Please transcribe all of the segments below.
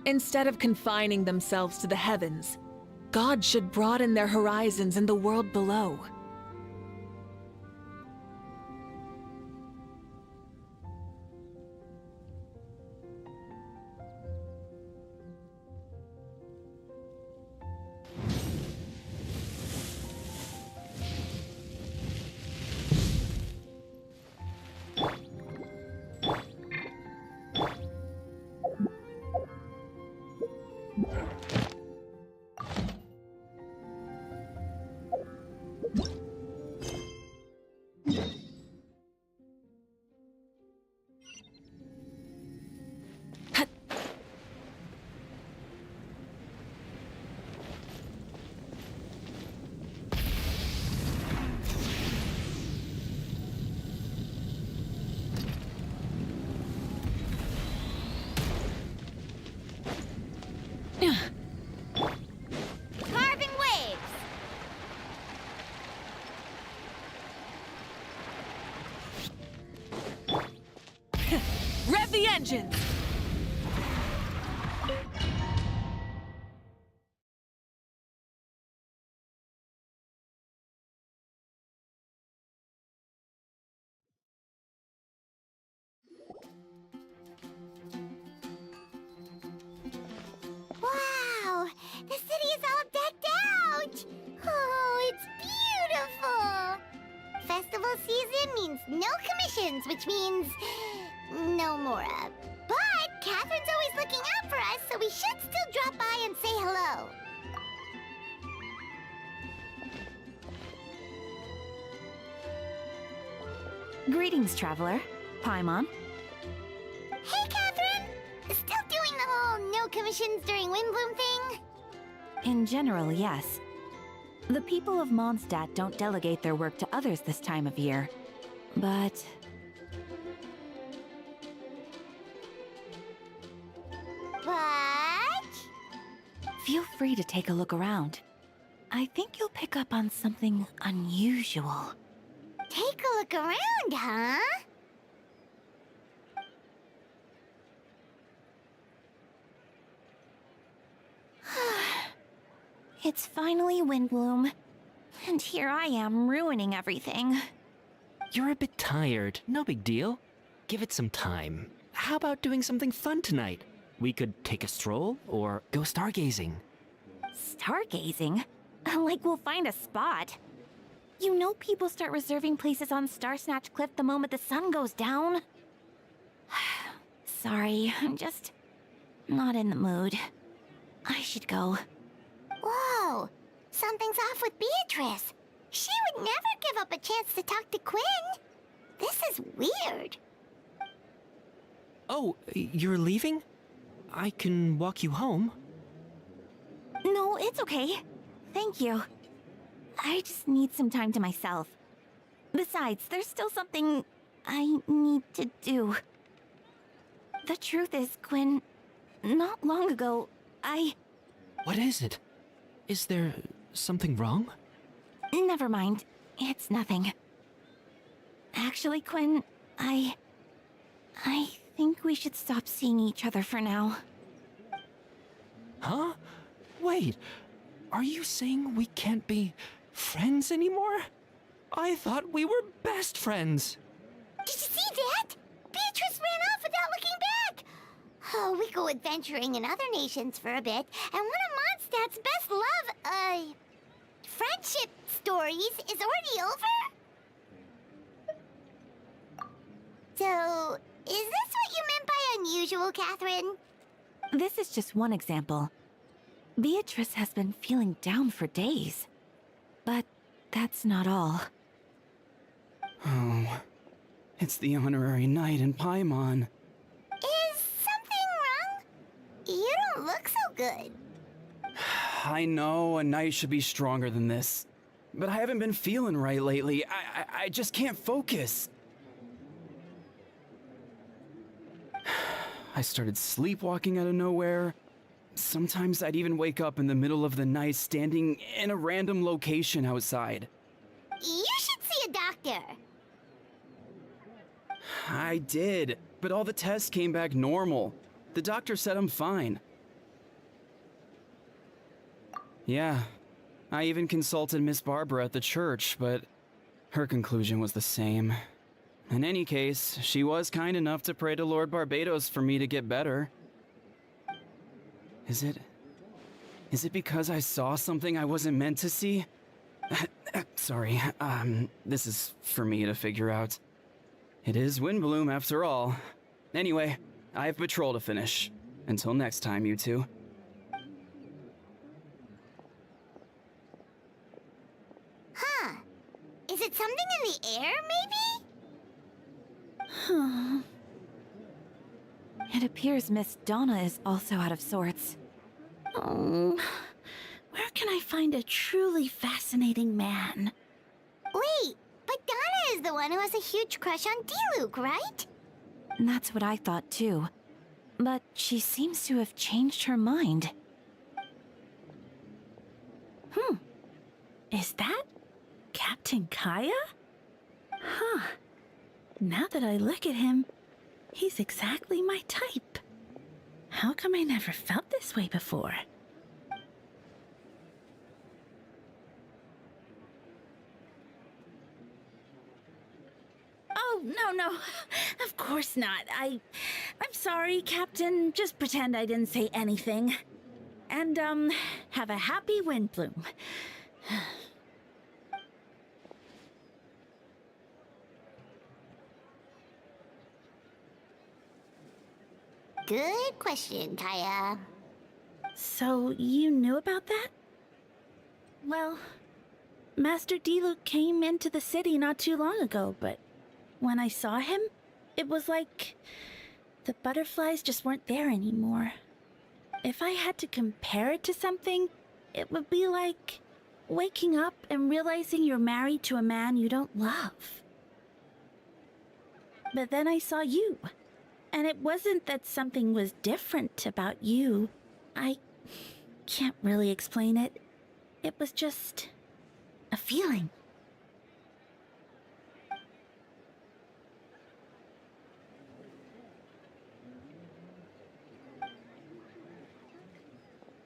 Instead of confining themselves to the heavens, God should broaden their horizons in the world below. Carving waves! Rev the engines! Wow! The city is all decked out! Oh, it's beautiful! Festival season means no commissions, which means no Mora. But Catherine's always looking out for us, so we should still drop by and say hello. Greetings, traveler. Paimon. Hey, Catherine! Still doing the whole no commissions during Windbloom thing? In general, yes. The people of Mondstadt don't delegate their work to others this time of year. But... feel free to take a look around. I think you'll pick up on something unusual. Take a look around, huh? It's finally Windbloom. And here I am ruining everything. You're a bit tired. No big deal. Give it some time. How about doing something fun tonight? We could take a stroll or go stargazing. Stargazing? Like we'll find a spot. You know people start reserving places on Starsnatch Cliff the moment the sun goes down. Sorry, I'm just not in the mood. I should go. Whoa! Something's off with Beatrice. She would never give up a chance to talk to Quinn. This is weird. Oh, you're leaving? I can walk you home. No, it's okay. Thank you. I just need some time to myself. Besides, there's still something I need to do. The truth is, Quinn, not long ago, What is it? Is there something wrong? Never mind. It's nothing. Actually, Quinn, I think we should stop seeing each other for now. Huh? Wait, are you saying we can't be friends anymore? I thought we were best friends. Did you see that? Beatrice ran off without looking back. Oh, we go adventuring in other nations for a bit, and one of Mondstadt's best friendship stories is already over? So, is this what you meant by unusual, Catherine? This is just one example. Beatrice has been feeling down for days. But that's not all. Oh, it's the honorary knight in Paimon. Is something wrong? You don't look so good. I know a knight should be stronger than this, but I haven't been feeling right lately. I just can't focus. I started sleepwalking out of nowhere. Sometimes I'd even wake up in the middle of the night standing in a random location outside. You should see a doctor. I did, but all the tests came back normal. The doctor said I'm fine. Yeah, I even consulted Miss Barbara at the church, but her conclusion was the same. In any case, she was kind enough to pray to Lord Barbados for me to get better. Is it because I saw something I wasn't meant to see? Sorry, this is for me to figure out. It is Windbloom after all. Anyway, I have patrol to finish. Until next time, you two. Huh. Is it something in the air, maybe? It appears Miss Donna is also out of sorts. Oh, where can I find a truly fascinating man? Wait, but Donna is the one who has a huge crush on Diluc, right? That's what I thought too. But she seems to have changed her mind. Is that Captain Kaya? Huh. Now that I look at him, he's exactly my type. How come I never felt this way before? Oh, no. Of course not. I'm sorry, Captain. Just pretend I didn't say anything. And, have a happy Windbloom. Good question, Kaya. So, you knew about that? Well, Master Diluc came into the city not too long ago, but when I saw him, it was like the butterflies just weren't there anymore. If I had to compare it to something, it would be like waking up and realizing you're married to a man you don't love. But then I saw you, and it wasn't that something was different about you. I can't really explain it. It was just a feeling.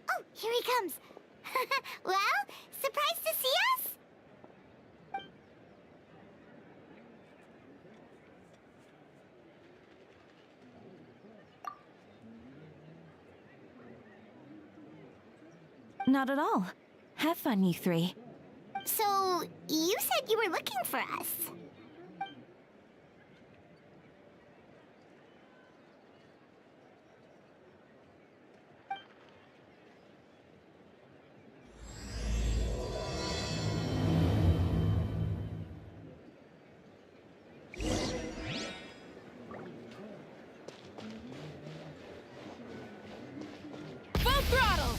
Oh, here he comes. Well, surprised to see us? Not at all. Have fun, you three. So, you said you were looking for us. Full throttle!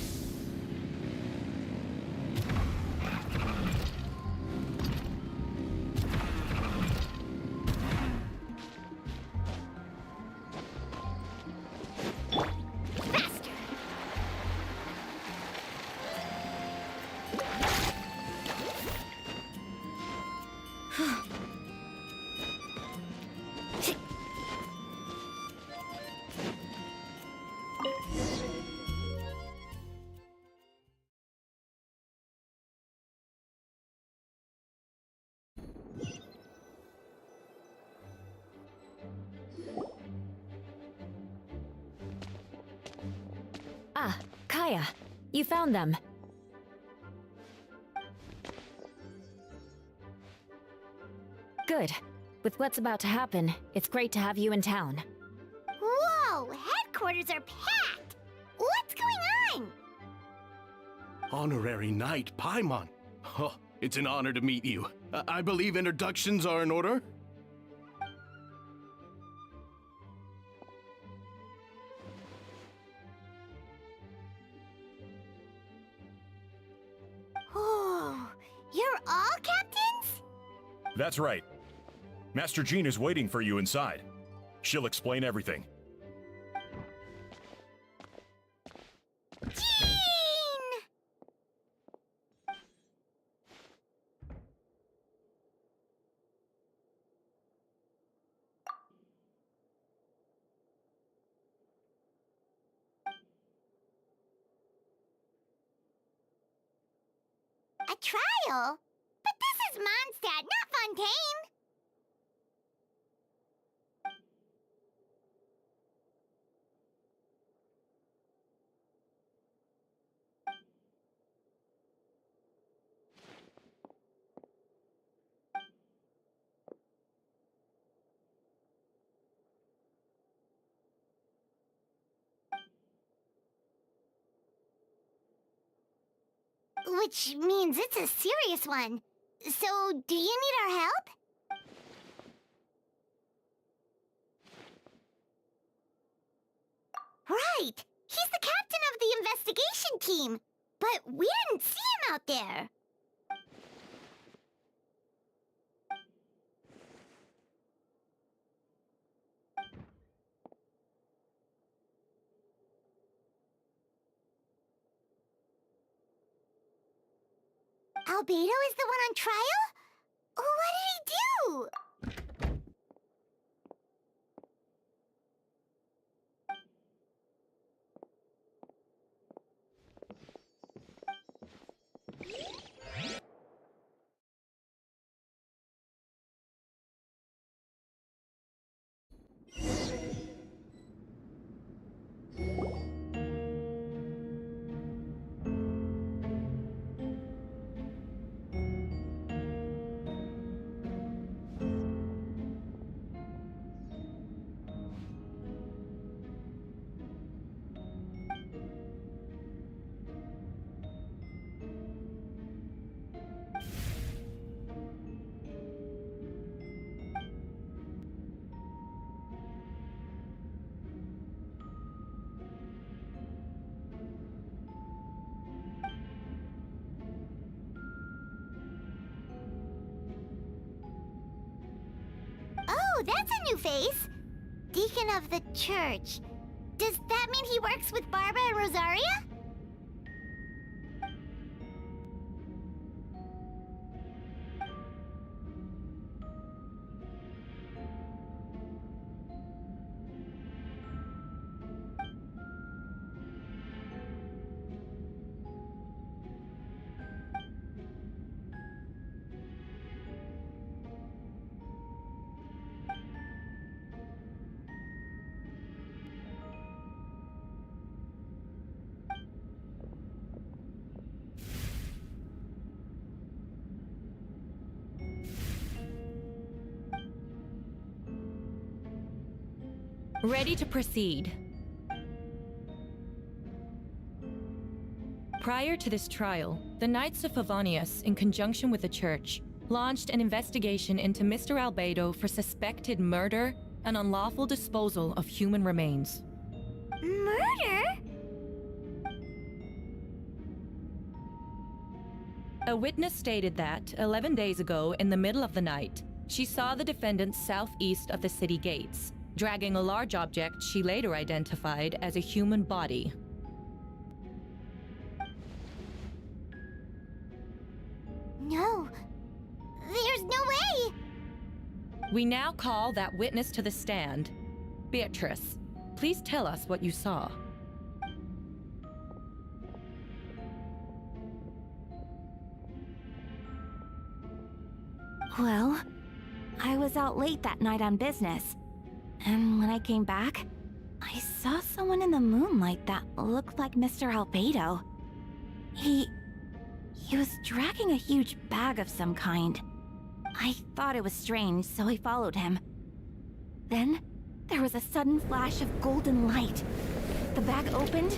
Faster! Ah, Kaya. You found them. Good. With what's about to happen, it's great to have you in town. Whoa, headquarters are packed! What's going on? Honorary Knight Paimon. Oh, it's an honor to meet you. I believe introductions are in order? Oh, you're all captains? That's right. Master Jean is waiting for you inside. She'll explain everything. Jean! A trial? But this is Mondstadt, not Fontaine! Which means it's a serious one. So, do you need our help? Right! He's the captain of the investigation team! But we didn't see him out there! Albedo is the one on trial? What did he do? Oh, that's a new face! Deacon of the church. Does that mean he works with Barbara and Rosaria? Ready to proceed. Prior to this trial, the Knights of Favonius, in conjunction with the Church, launched an investigation into Mr. Albedo for suspected murder and unlawful disposal of human remains. Murder? A witness stated that, 11 days ago, in the middle of the night, she saw the defendant southeast of the city gates, dragging a large object she later identified as a human body. No. There's no way! We now call that witness to the stand. Beatrice, please tell us what you saw. Well, I was out late that night on business. And when I came back, I saw someone in the moonlight that looked like Mr. Albedo. He was dragging a huge bag of some kind. I thought it was strange, so I followed him. Then, there was a sudden flash of golden light. The bag opened,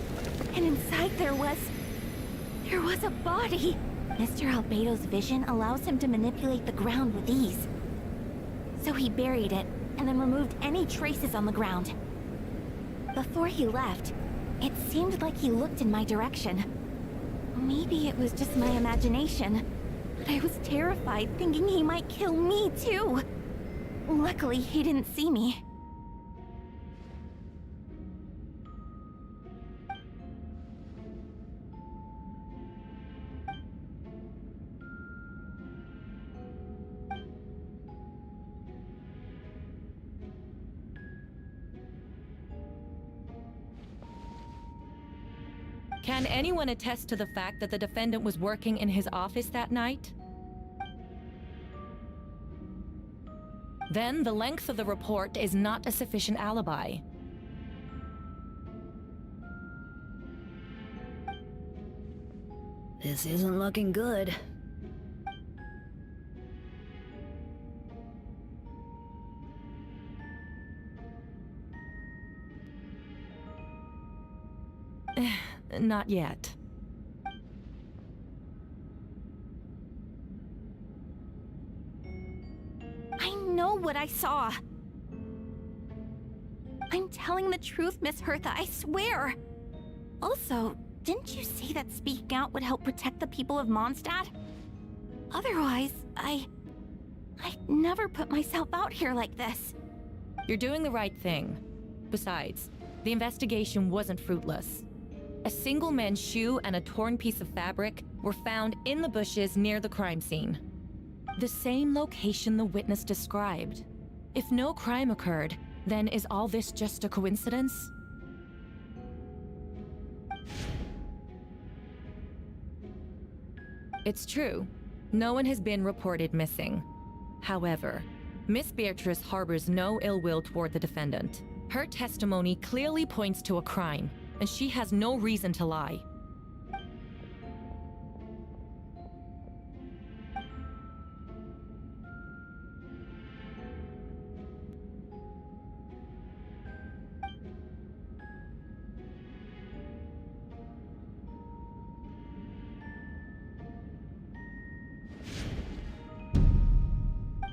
and inside there was a body! Mr. Albedo's vision allows him to manipulate the ground with ease. So he buried it, and then removed any traces on the ground. Before he left, it seemed like he looked in my direction. Maybe it was just my imagination, but I was terrified thinking he might kill me too. Luckily, he didn't see me. Can anyone attest to the fact that the defendant was working in his office that night? Then the length of the report is not a sufficient alibi. This isn't looking good. Not yet. I know what I saw. I'm telling the truth, Miss Hertha, I swear. Also, didn't you say that speaking out would help protect the people of Mondstadt? Otherwise, I'd never put myself out here like this. You're doing the right thing. Besides, the investigation wasn't fruitless. A single men's shoe and a torn piece of fabric were found in the bushes near the crime scene. The same location the witness described. If no crime occurred, then is all this just a coincidence? It's true. No one has been reported missing. However, Miss Beatrice harbors no ill will toward the defendant. Her testimony clearly points to a crime, and she has no reason to lie.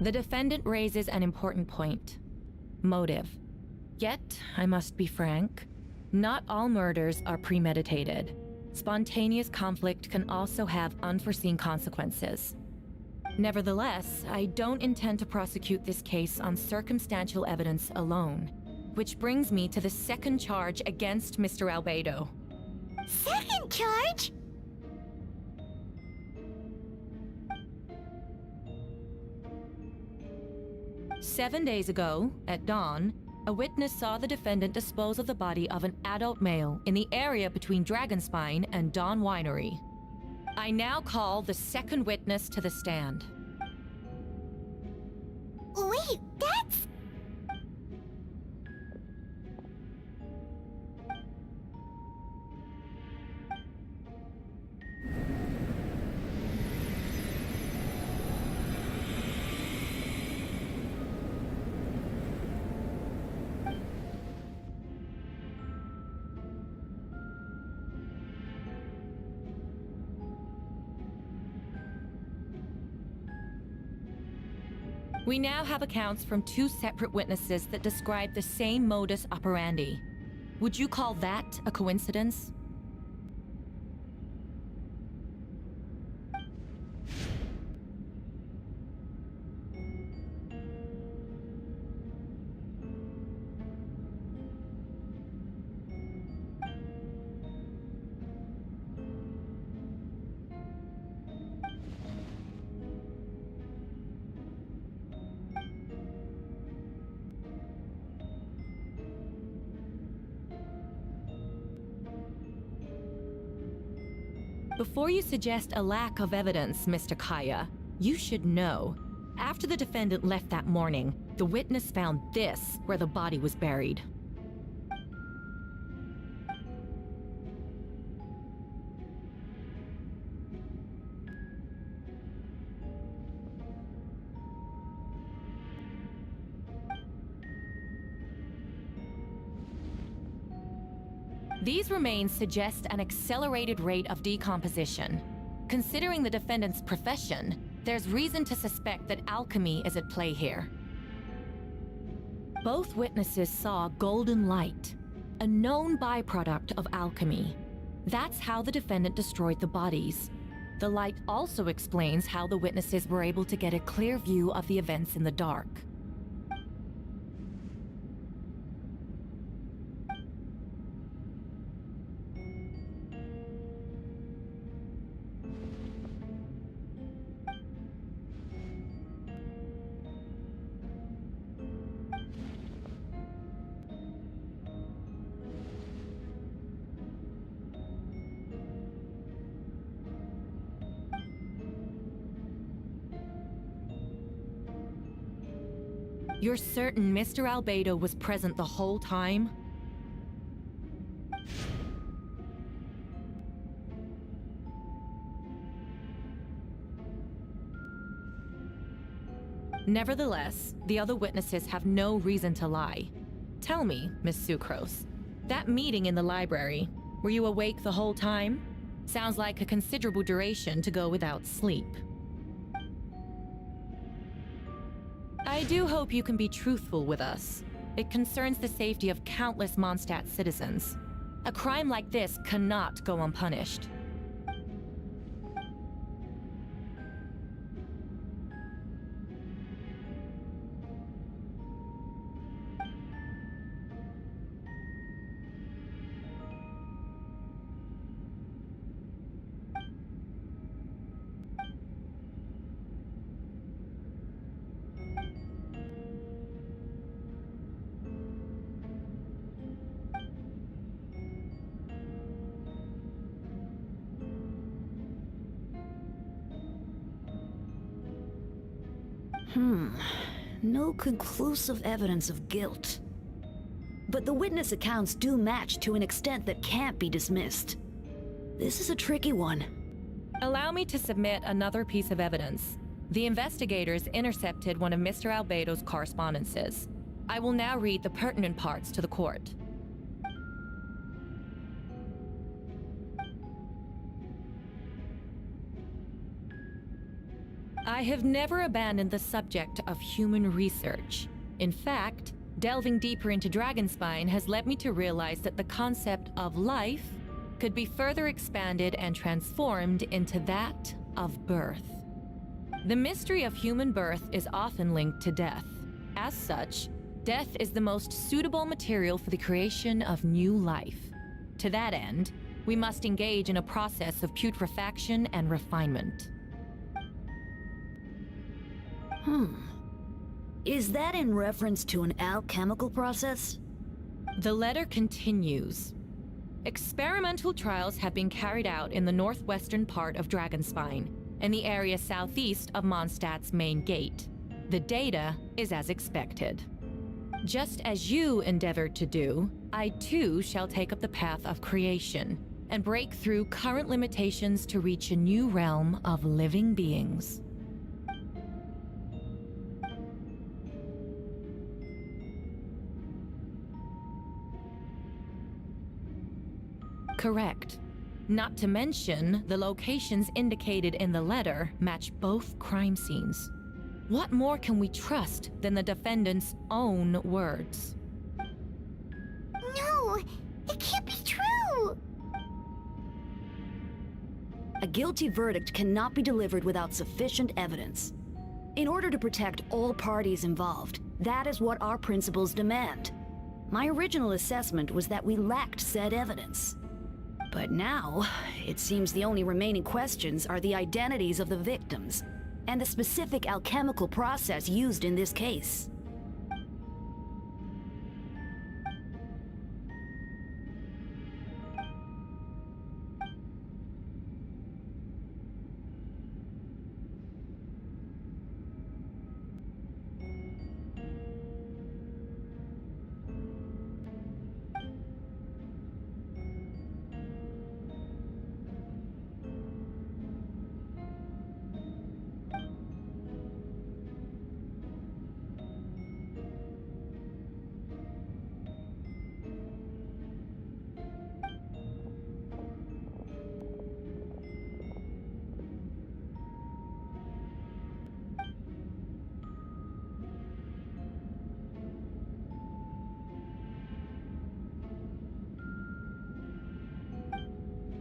The defendant raises an important point. Motive. Yet, I must be frank, not all murders are premeditated. Spontaneous conflict can also have unforeseen consequences. Nevertheless, I don't intend to prosecute this case on circumstantial evidence alone, which brings me to the second charge against Mr. Albedo. Second charge? 7 days ago, at dawn, a witness saw the defendant dispose of the body of an adult male in the area between Dragonspine and Dawn Winery. I now call the second witness to the stand. Wait, that's... We now have accounts from two separate witnesses that describe the same modus operandi. Would you call that a coincidence? Before you suggest a lack of evidence, Mr. Kaya, you should know. After the defendant left that morning, the witness found this where the body was buried. These remains suggest an accelerated rate of decomposition. Considering the defendant's profession, there's reason to suspect that alchemy is at play here. Both witnesses saw golden light, a known byproduct of alchemy. That's how the defendant destroyed the bodies. The light also explains how the witnesses were able to get a clear view of the events in the dark. You're certain Mr. Albedo was present the whole time? Nevertheless, the other witnesses have no reason to lie. Tell me, Miss Sucrose, that meeting in the library, were you awake the whole time? Sounds like a considerable duration to go without sleep. I do hope you can be truthful with us. It concerns the safety of countless Mondstadt citizens. A crime like this cannot go unpunished. No conclusive evidence of guilt. But the witness accounts do match to an extent that can't be dismissed. This is a tricky one. Allow me to submit another piece of evidence. The investigators intercepted one of Mr. Albedo's correspondences. I will now read the pertinent parts to the court. I have never abandoned the subject of human research. In fact, delving deeper into Dragonspine has led me to realize that the concept of life could be further expanded and transformed into that of birth. The mystery of human birth is often linked to death. As such, death is the most suitable material for the creation of new life. To that end, we must engage in a process of putrefaction and refinement. Is that in reference to an alchemical process? The letter continues. Experimental trials have been carried out in the northwestern part of Dragonspine, and the area southeast of Mondstadt's main gate. The data is as expected. Just as you endeavored to do, I too shall take up the path of creation, and break through current limitations to reach a new realm of living beings. Correct. Not to mention, the locations indicated in the letter match both crime scenes. What more can we trust than the defendant's own words? No, it can't be true. A guilty verdict cannot be delivered without sufficient evidence. In order to protect all parties involved, that is what our principles demand. My original assessment was that we lacked said evidence. But now, it seems the only remaining questions are the identities of the victims and the specific alchemical process used in this case.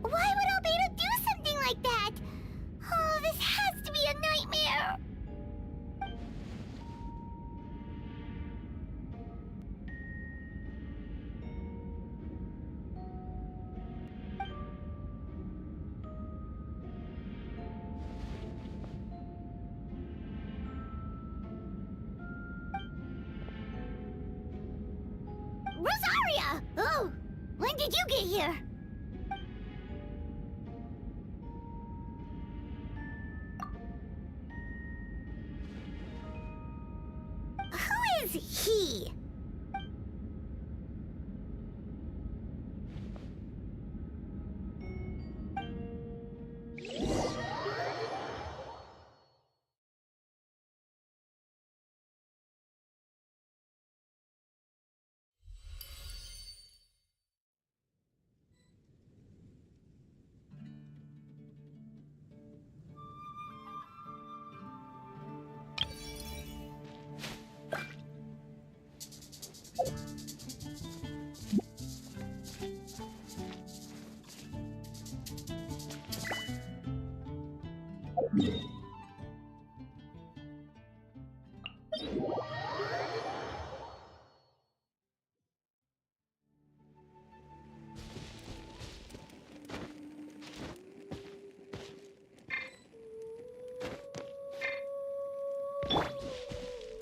Why would Albedo do something like that? Oh, this has to be a nightmare. Rosaria! Oh, when did you get here? Who is he?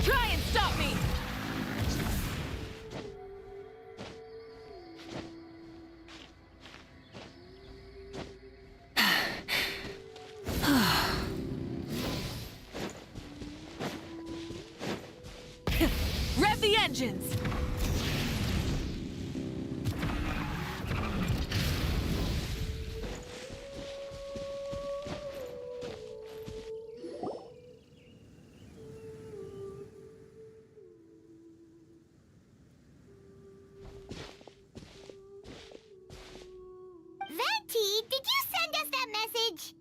Try and stop me! Rev the engines! Venti, did you send us that message?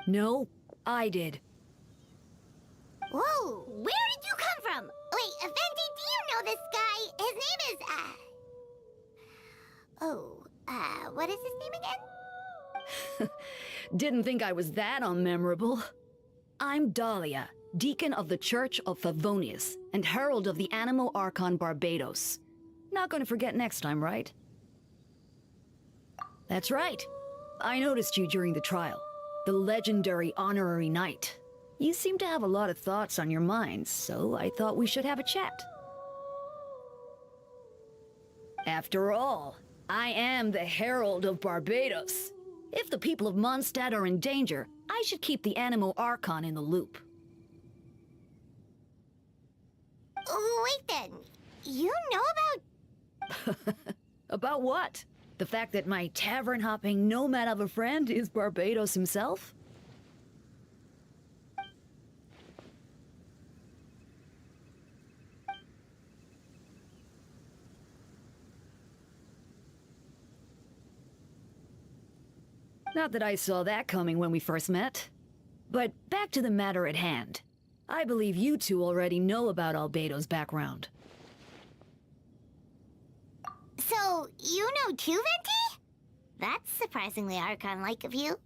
No, I did. Whoa, where did you come from? Wait, Venti, do you know this guy? His name is, what is his name again? Didn't think I was that unmemorable. I'm Dahlia, Deacon of the Church of Favonius and Herald of the Animo Archon Barbados. Not gonna forget next time, right? That's right. I noticed you during the trial. The legendary honorary knight. You seem to have a lot of thoughts on your mind, so I thought we should have a chat. After all, I am the Herald of Barbados. If the people of Mondstadt are in danger, I should keep the Animo Archon in the loop. Wait then, you know about... About what? The fact that my tavern-hopping nomad of a friend is Barbados himself? Not that I saw that coming when we first met. But back to the matter at hand. I believe you two already know about Albedo's background. So, you know too, Venti? That's surprisingly Archon-like of you.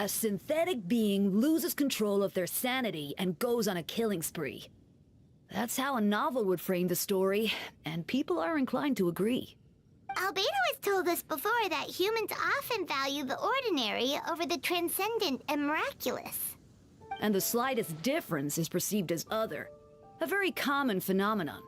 A synthetic being loses control of their sanity and goes on a killing spree. That's how a novel would frame the story, and people are inclined to agree. Albedo has told us before that humans often value the ordinary over the transcendent and miraculous. And the slightest difference is perceived as other. A very common phenomenon.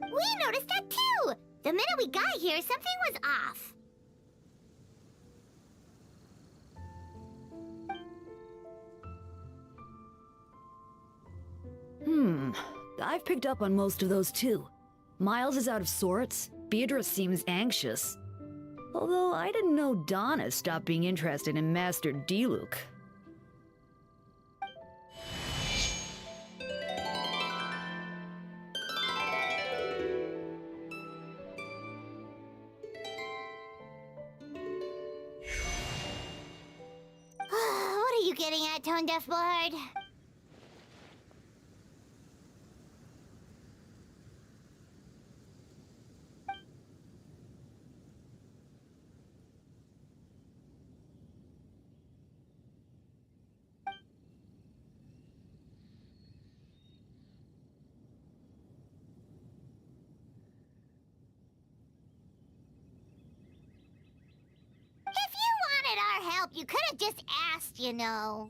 We noticed that too! The minute we got here, something was off. I've picked up on most of those too. Miles is out of sorts, Beatrice seems anxious. Although I didn't know Donna stopped being interested in Master Diluc. What are you getting at, Tone Deaf Bullard? wanted our help, you could have just asked, you know.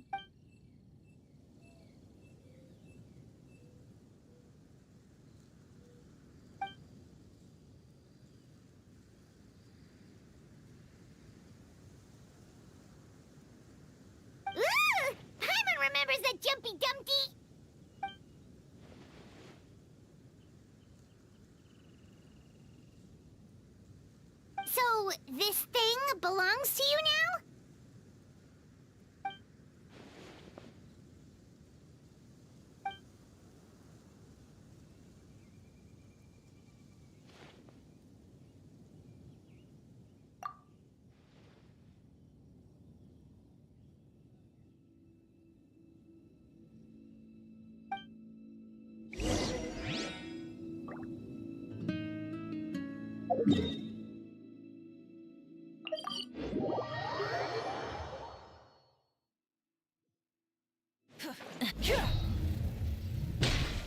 Ooh! Paimon remembers that Jumpy Dumpty! So, this thing belongs to you now?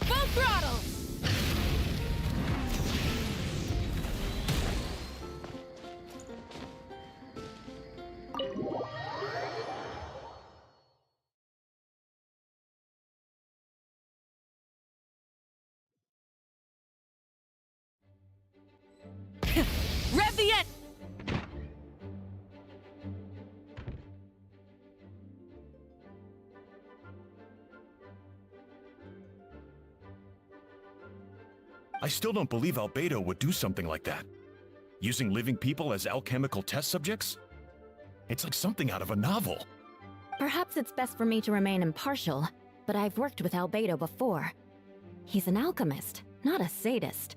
Full throttle! Rev the end! I still don't believe Albedo would do something like that. Using living people as alchemical test subjects? It's like something out of a novel. Perhaps it's best for me to remain impartial, but I've worked with Albedo before. He's an alchemist, not a sadist.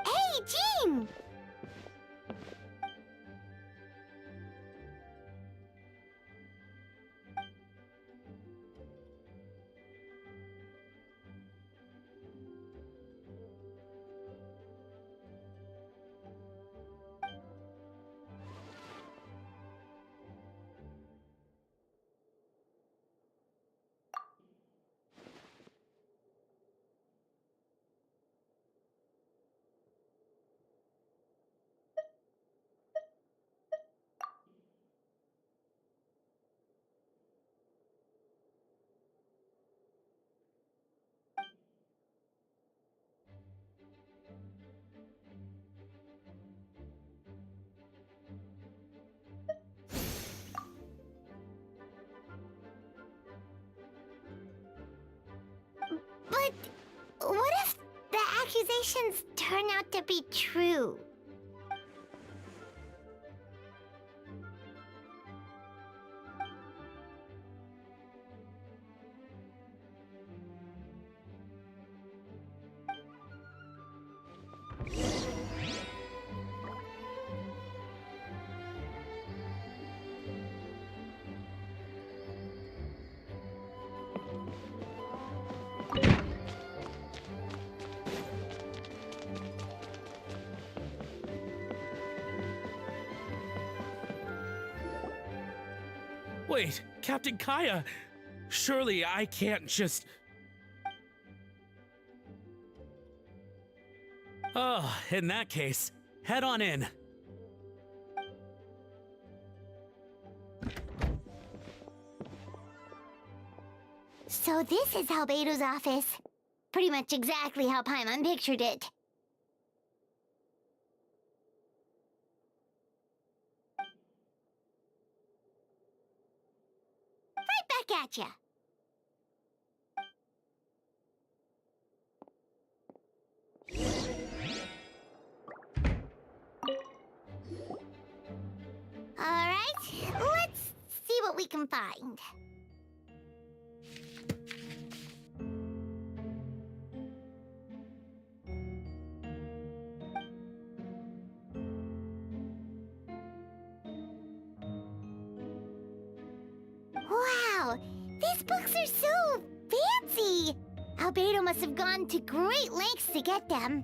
Hey, Jean! But what if the accusations turn out to be true? Wait, Captain Kaya! Surely I can't just... Oh, in that case, head on in. So this is Albedo's office. Pretty much exactly how Paimon pictured it. Right back at ya. Alright, let's see what we can find. Wow, these books are so fancy! Albedo must have gone to great lengths to get them.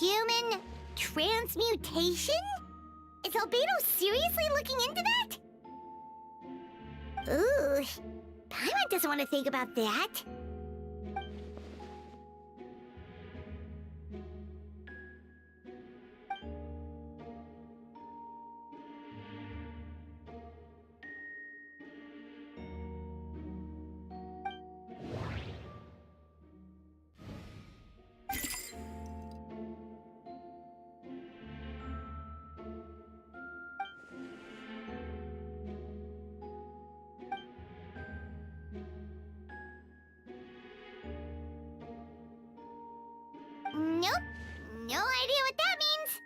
Human transmutation? Is Albedo seriously looking into that? Ooh, Paimon doesn't want to think about that. Nope, no idea what that means.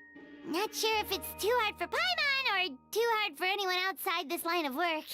Not sure if it's too hard for Paimon or too hard for anyone outside this line of work.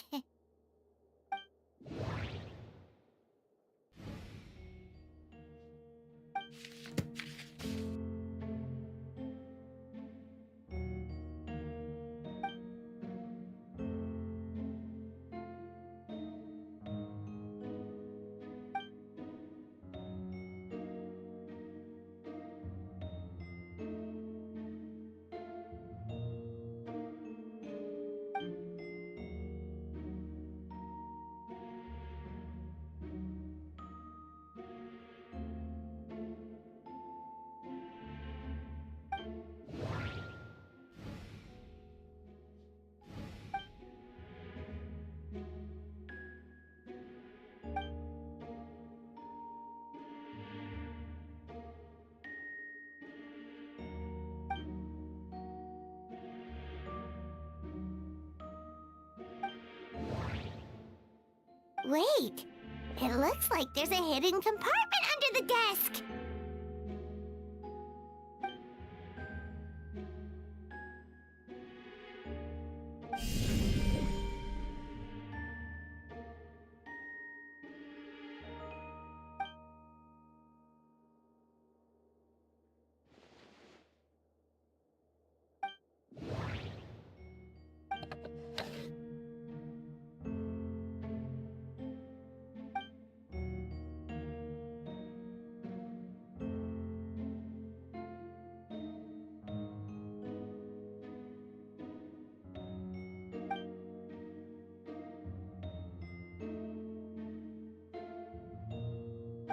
Wait, it looks like there's a hidden compartment under the desk.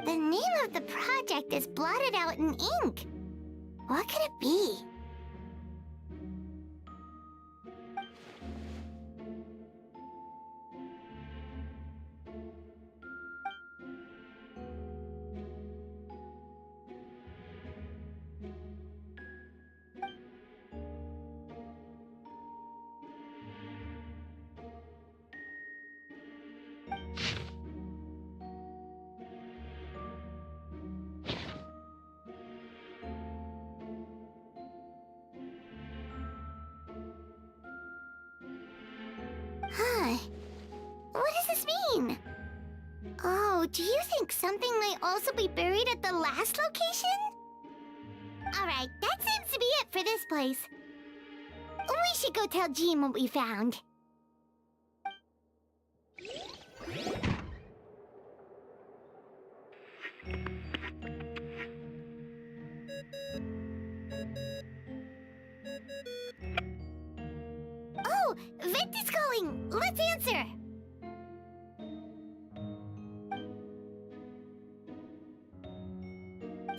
The name of the project is blotted out in ink. What could it be? Huh. What does this mean? Oh, do you think something might also be buried at the last location? Alright, that seems to be it for this place. We should go tell Jean what we found. Oh, Vent is calling! Let's answer!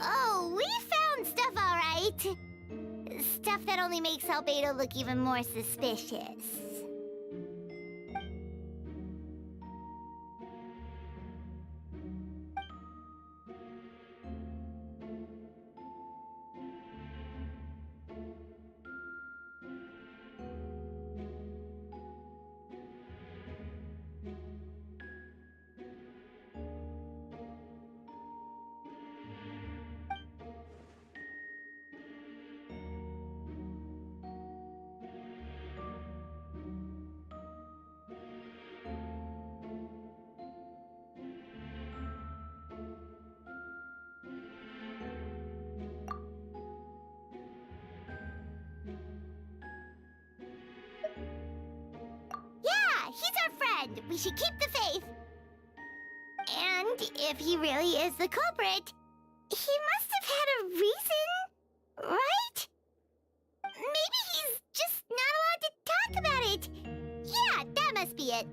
Oh, we found stuff, all right. Stuff that only makes Albedo look even more suspicious. He's our friend. We should keep the faith. And if he really is the culprit, he must have had a reason, must be it.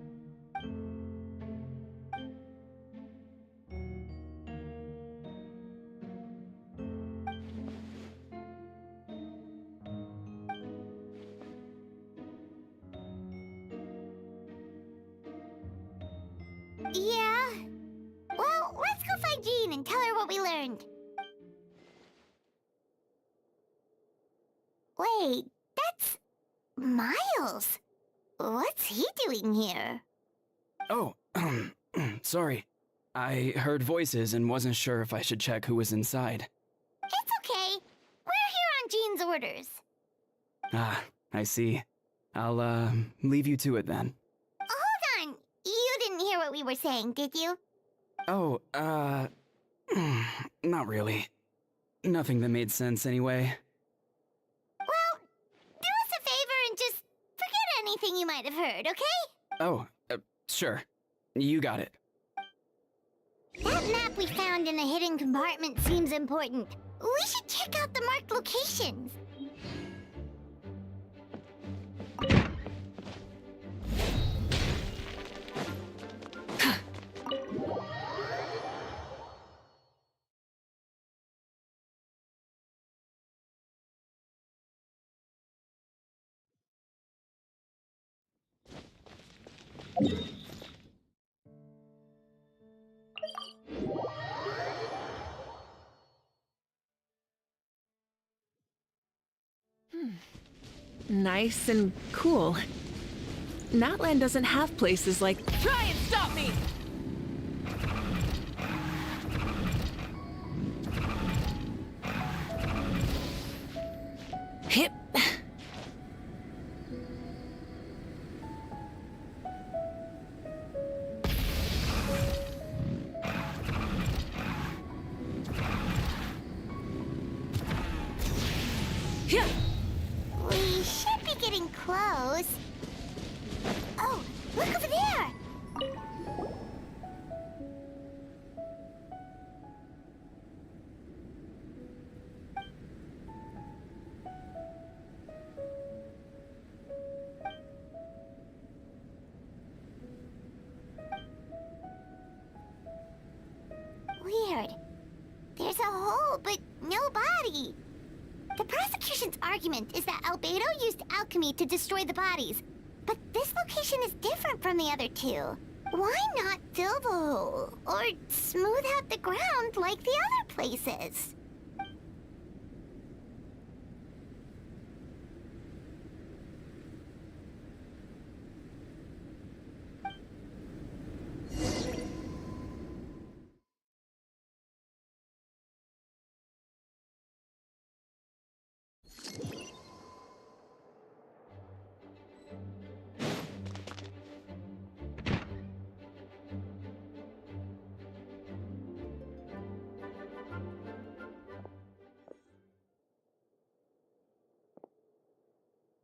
Yeah. Well, let's go find Jean and tell her what we learned. Wait, that's Miles. What's he doing here? Oh, sorry. I heard voices and wasn't sure if I should check who was inside. It's okay. We're here on Jean's orders. Ah, I see. I'll, leave you to it then. Hold on. You didn't hear what we were saying, did you? Oh, not really. Nothing that made sense anyway. Well, do us a favor and just forget anything you might have heard, okay? Oh, sure. You got it. That map we found in the hidden compartment seems important. We should check out the marked locations. Nice and cool. Natland doesn't have places like. Try and stop me! Hip. Yeah. We should be getting close. Oh, look over there! Weird. There's a hole, but no body. The prosecution's argument is that Albedo used alchemy to destroy the bodies. But this location is different from the other two. Why not fill the hole? Or smooth out the ground like the other places?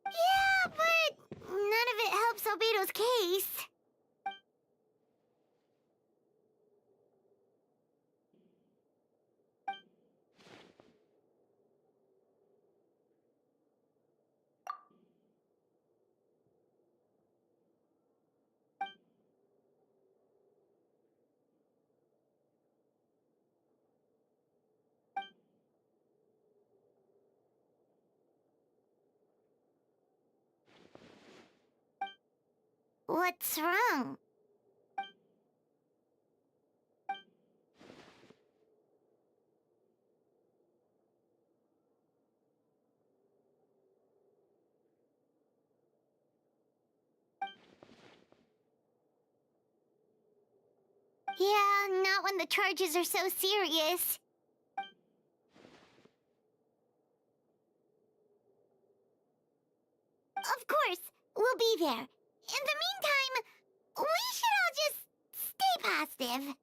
Yeah, but none of it helps Albedo's case. What's wrong? Yeah, not when the charges are so serious. Of course, we'll be there. In the meantime, we should all just stay positive.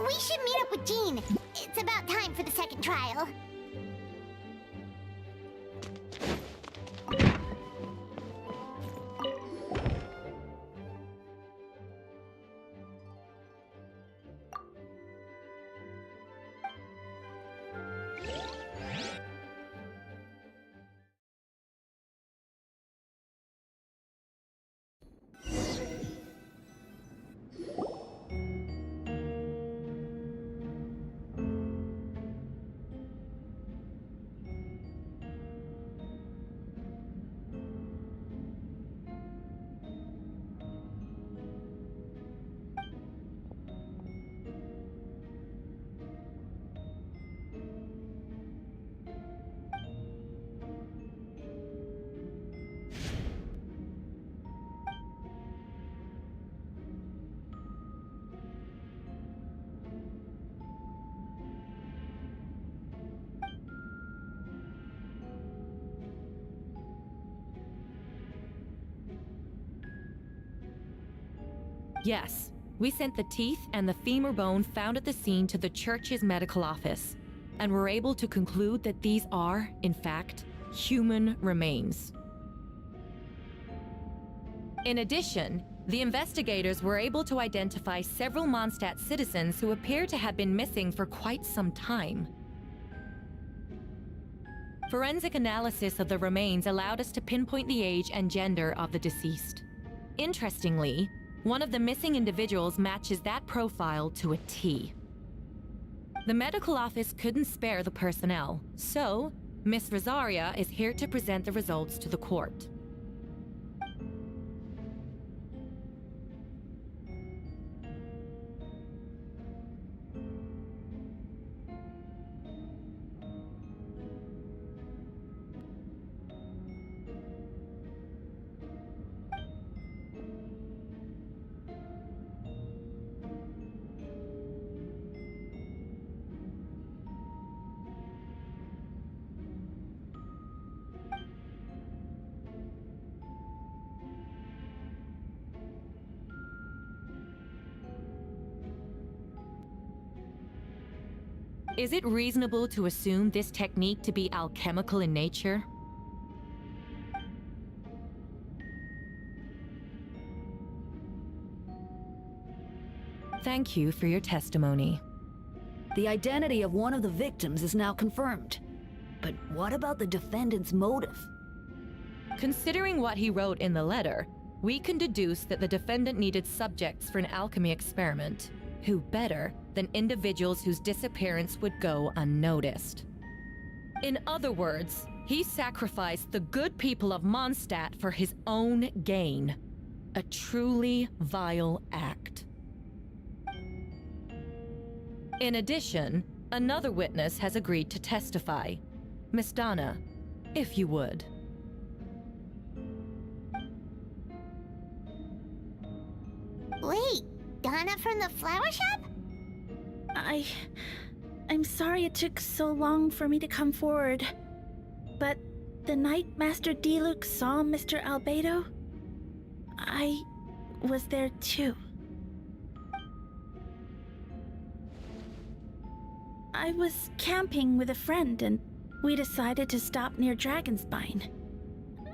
We should meet up with Jean. It's about time for the second trial. Yes, we sent the teeth and the femur bone found at the scene to the church's medical office, and were able to conclude that these are, in fact, human remains. In addition, the investigators were able to identify several Mondstadt citizens who appear to have been missing for quite some time. Forensic analysis of the remains allowed us to pinpoint the age and gender of the deceased. Interestingly, one of the missing individuals matches that profile to a T. The medical office couldn't spare the personnel, so Miss Rosaria is here to present the results to the court. Is it reasonable to assume this technique to be alchemical in nature? Thank you for your testimony. The identity of one of the victims is now confirmed. But what about the defendant's motive? Considering what he wrote in the letter, we can deduce that the defendant needed subjects for an alchemy experiment. Who better than individuals whose disappearance would go unnoticed? In other words, he sacrificed the good people of Mondstadt for his own gain. A truly vile act. In addition, another witness has agreed to testify. Miss Donna, if you would. Wait, Donna from the flower shop? I'm sorry it took so long for me to come forward. But the night Master Diluc saw Mr. Albedo, I was there too. I was camping with a friend and we decided to stop near Dragonspine.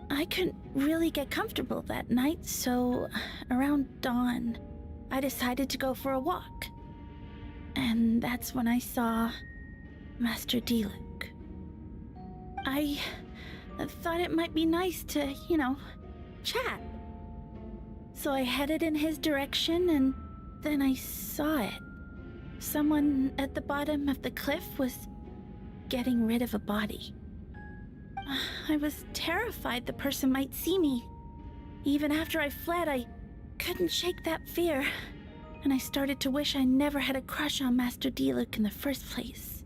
I couldn't really get comfortable that night, so around dawn, I decided to go for a walk. And that's when I saw Master Diluc. I thought it might be nice to, chat. So I headed in his direction and then I saw it. Someone at the bottom of the cliff was getting rid of a body. I was terrified the person might see me. Even after I fled, I couldn't shake that fear. And I started to wish I never had a crush on Master Diluc in the first place.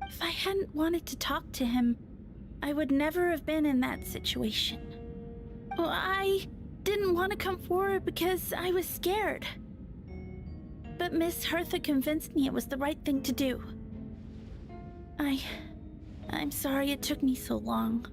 If I hadn't wanted to talk to him, I would never have been in that situation. Well, I didn't want to come forward because I was scared. But Miss Hertha convinced me it was the right thing to do. I'm sorry it took me so long.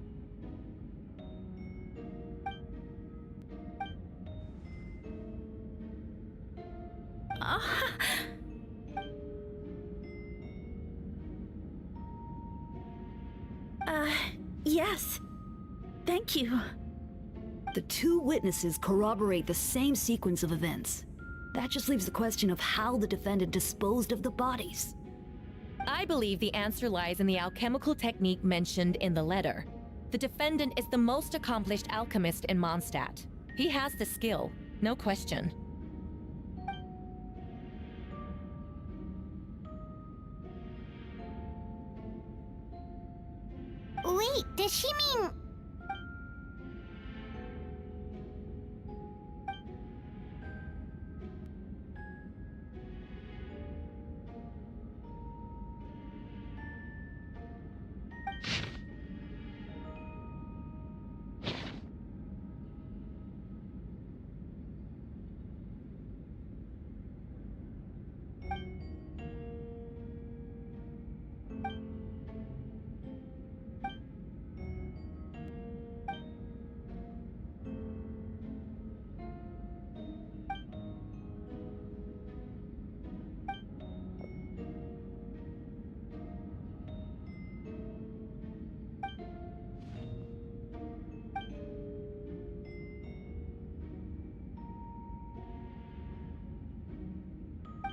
Yes. Thank you. The two witnesses corroborate the same sequence of events. That just leaves the question of how the defendant disposed of the bodies. I believe the answer lies in the alchemical technique mentioned in the letter. The defendant is the most accomplished alchemist in Mondstadt. He has the skill, no question. Wait, does she mean...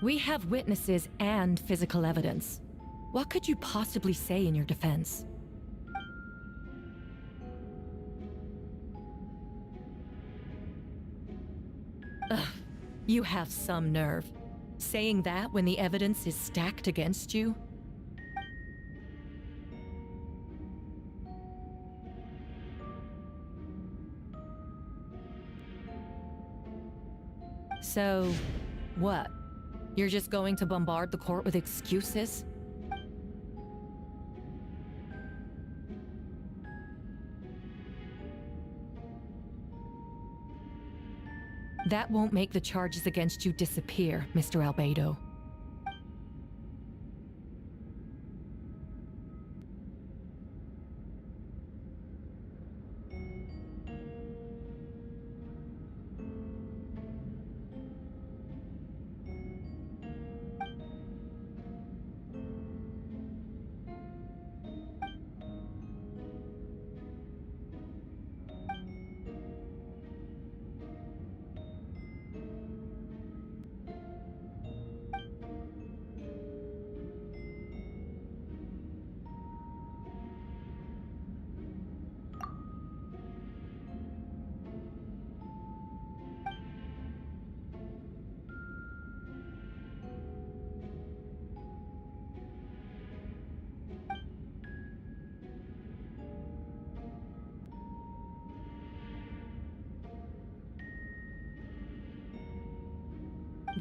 We have witnesses and physical evidence. What could you possibly say in your defense? Ugh, you have some nerve. Saying that when the evidence is stacked against you? So, what? You're just going to bombard the court with excuses? That won't make the charges against you disappear, Mr. Albedo.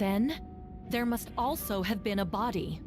Then, there must also have been a body.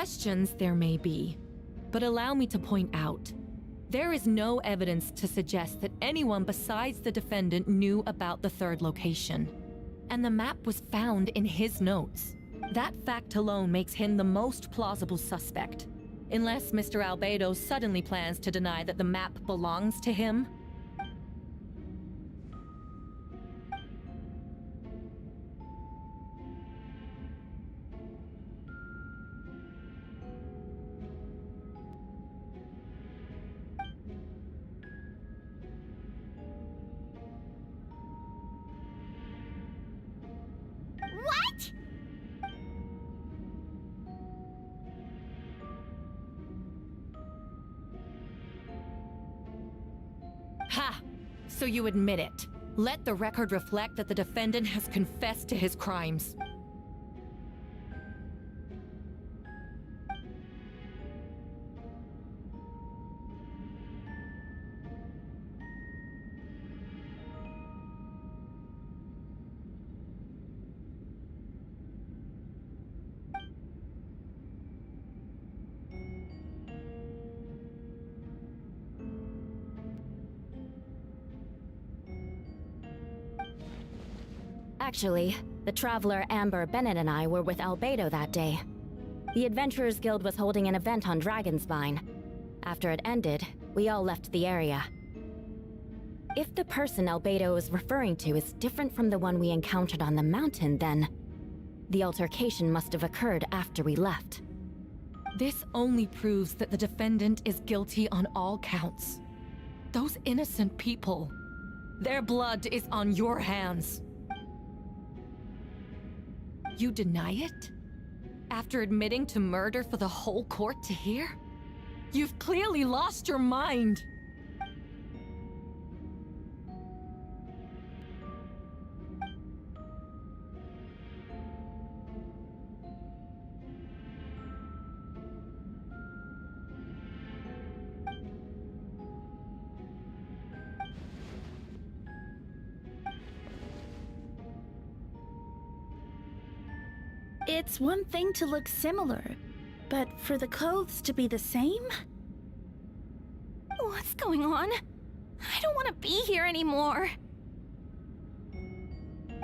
Questions there may be, but allow me to point out. There is no evidence to suggest that anyone besides the defendant knew about the third location. And the map was found in his notes. That fact alone makes him the most plausible suspect. Unless Mr. Albedo suddenly plans to deny that the map belongs to him. What? Ha! So you admit it. Let the record reflect that the defendant has confessed to his crimes. Actually, the traveler Amber Bennett and I were with Albedo that day. The Adventurers Guild was holding an event on Dragonspine. After it ended, we all left the area. If the person Albedo is referring to is different from the one we encountered on the mountain, then the altercation must have occurred after we left. This only proves that the defendant is guilty on all counts. Those innocent people, their blood is on your hands. You deny it? After admitting to murder for the whole court to hear? You've clearly lost your mind! It's one thing to look similar, but for the clothes to be the same? What's going on? I don't want to be here anymore.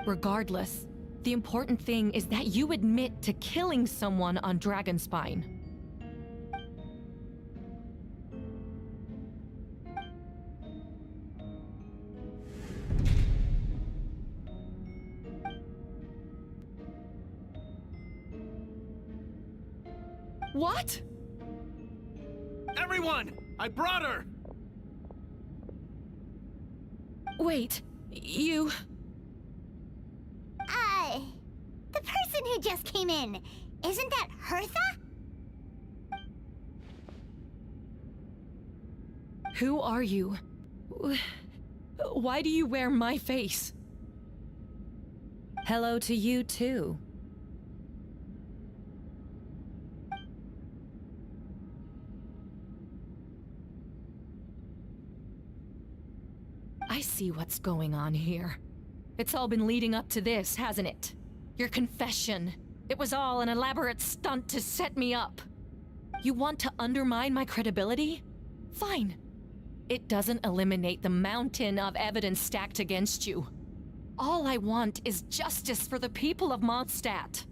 Regardless, the important thing is that you admit to killing someone on Dragonspine. What? Everyone! I brought her! Wait, you... The person who just came in, isn't that Hertha? Who are you? Why do you wear my face? Hello to you too. I see what's going on here. It's all been leading up to this, hasn't it? Your confession. It was all an elaborate stunt to set me up. You want to undermine my credibility? Fine. It doesn't eliminate the mountain of evidence stacked against you. All I want is justice for the people of Mondstadt.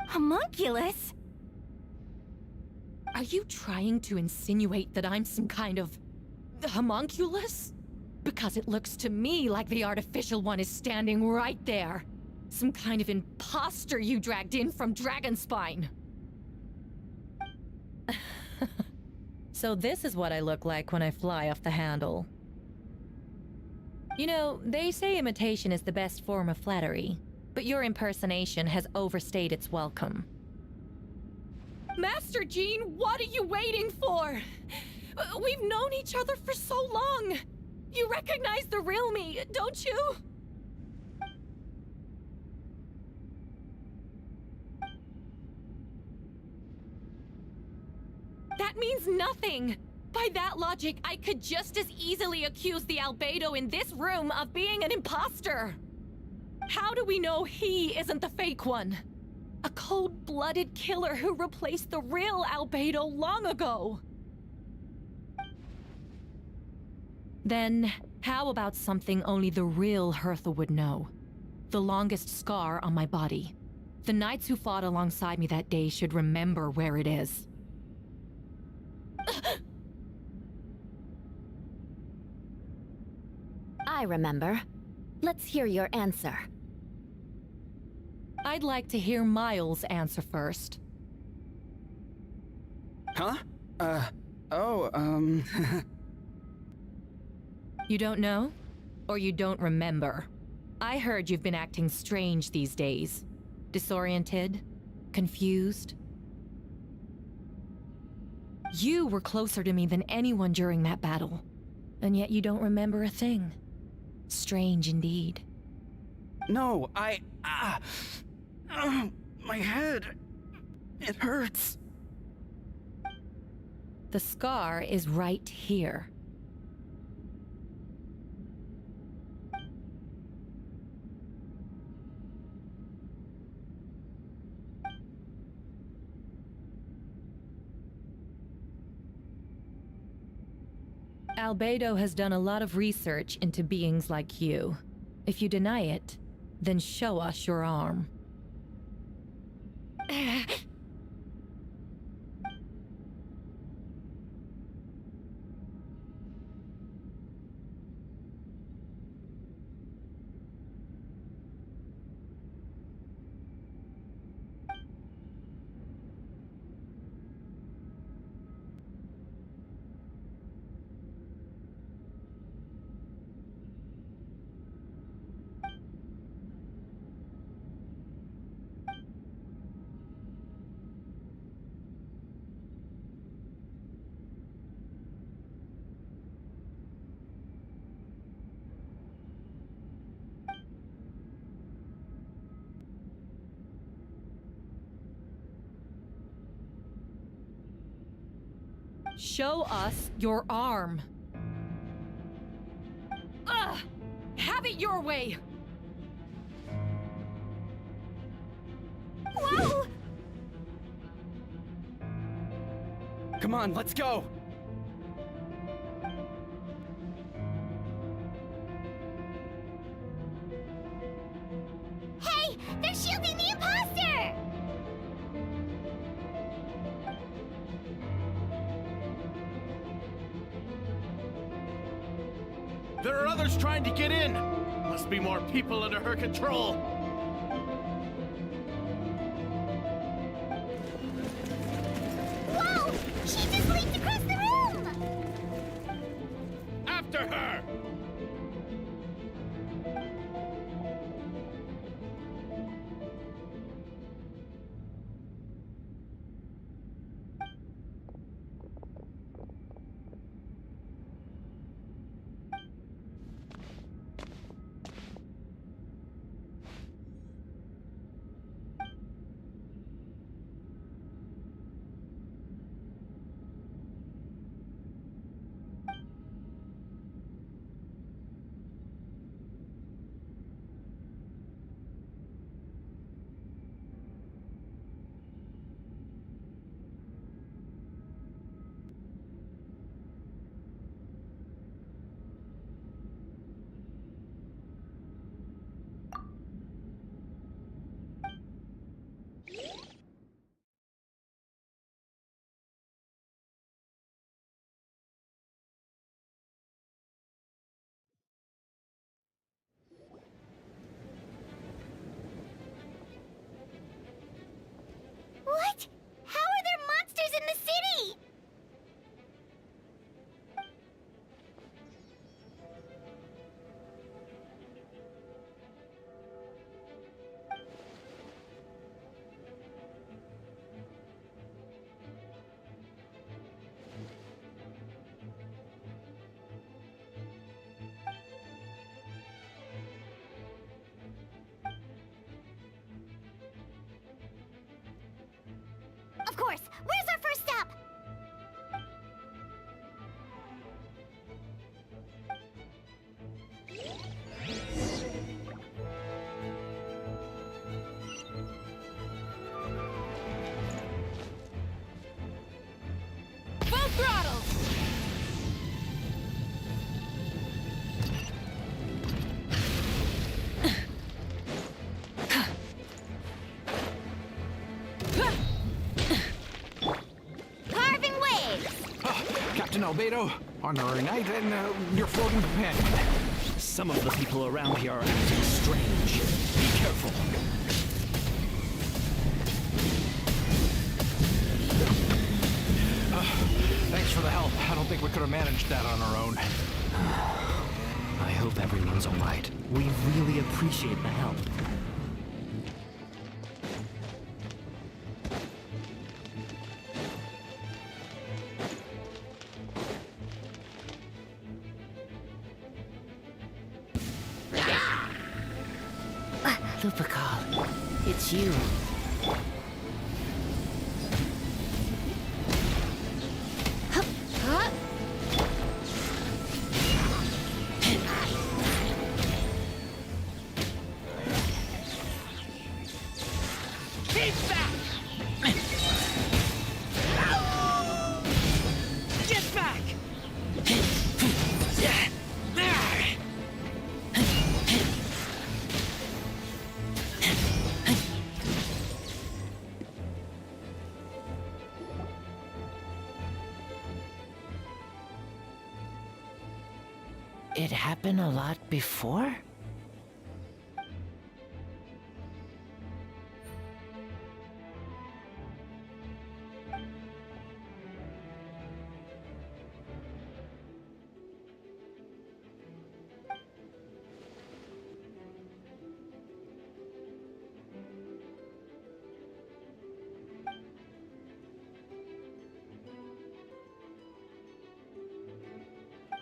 Homunculus? Are you trying to insinuate that I'm some kind of... homunculus? Because it looks to me like the artificial one is standing right there. Some kind of imposter you dragged in from Dragonspine. So this is what I look like when I fly off the handle. You know, they say imitation is the best form of flattery. but your impersonation has overstayed its welcome. Master Jean, what are you waiting for? We've known each other for so long. You recognize the real me, don't you? That means nothing. By that logic, I could just as easily accuse the albedo in this room of being an imposter. How do we know he isn't the fake one? A cold-blooded killer who replaced the real albedo long ago. Then, how about something only the real Hertha would know? The longest scar on my body. The knights who fought alongside me that day should remember where it is. I remember. Let's hear your answer. I'd like to hear Miles' answer first. Huh? You don't know? Or you don't remember? I heard you've been acting strange these days. Disoriented? Confused? You were closer to me than anyone during that battle. And yet you don't remember a thing. Strange indeed. No, my head. It hurts. The scar is right here. Albedo has done a lot of research into beings like you. If you deny it, then show us your arm. Show us your arm. Ugh! Have it your way! Whoa! Come on, let's go! Hey, they're shielding the imposter! There are others trying to get in. Must be more people under her control. Whoa! She just leaped across the room! After her! Albedo, honorary knight, and your floating companion. Some of the people around here are acting strange. Be careful. Thanks for the help. I don't think we could have managed that on our own. I hope everyone's alright. We really appreciate the help. Lupical, it's you. It happened a lot before?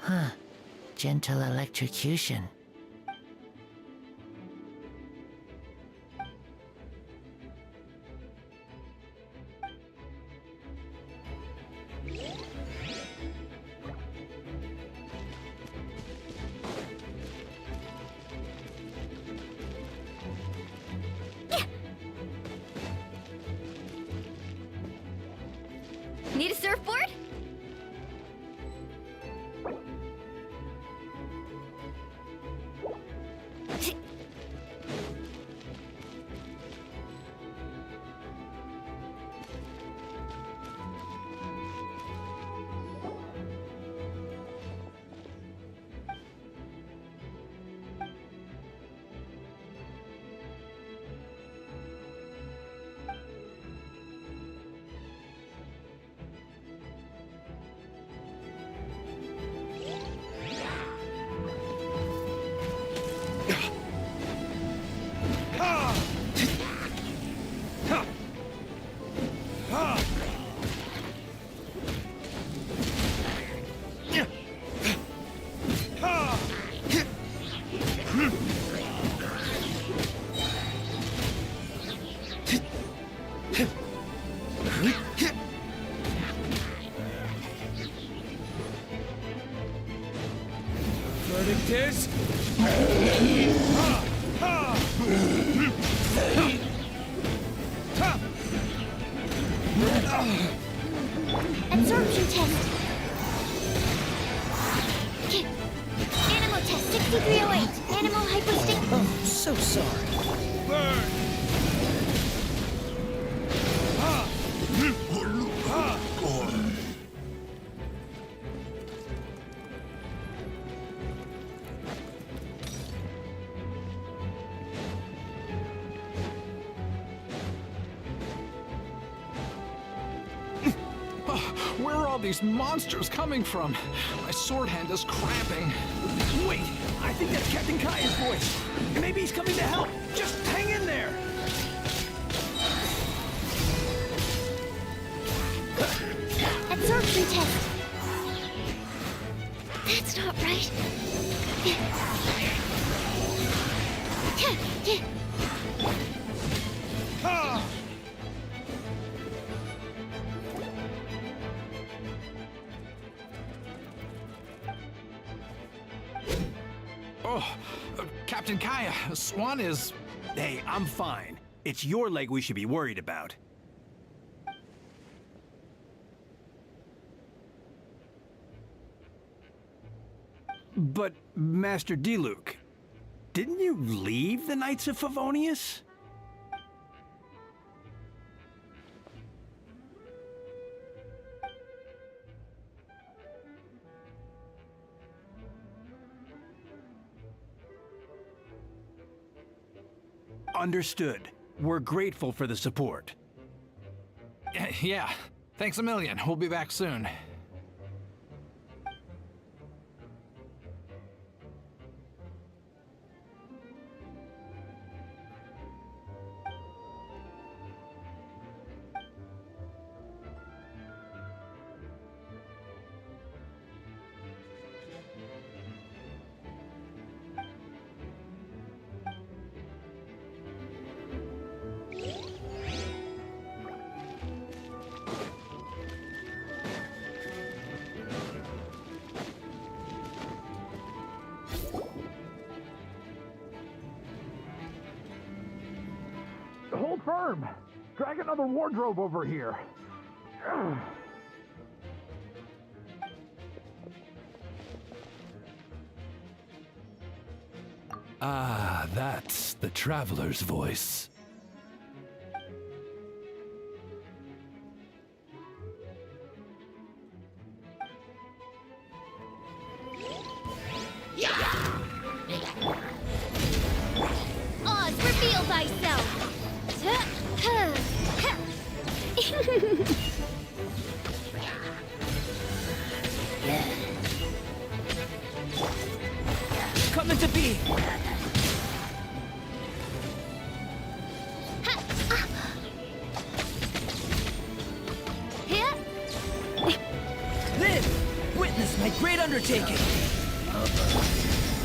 Huh. Gentle electrocution. Need a surfboard? Verdict is... Absorption test. Animal test 6308. Animal hypostic. Oh, so sorry. Burn! Where are all these monsters coming from? My sword hand is cramping. Wait, I think that's Captain Kaya's voice. Maybe he's coming to help. Just hang in there. Absorption test. That's not right. Oh, Captain Kaya, Swan is... Hey, I'm fine. It's your leg we should be worried about. But, Master Diluc, didn't you leave the Knights of Favonius? Understood. We're grateful for the support. Yeah, thanks a million. We'll be back soon. Hold firm! Drag another wardrobe over here. Ah, that's the traveler's voice. Oz, reveal thyself! Coming to be! Live! Witness my great undertaking!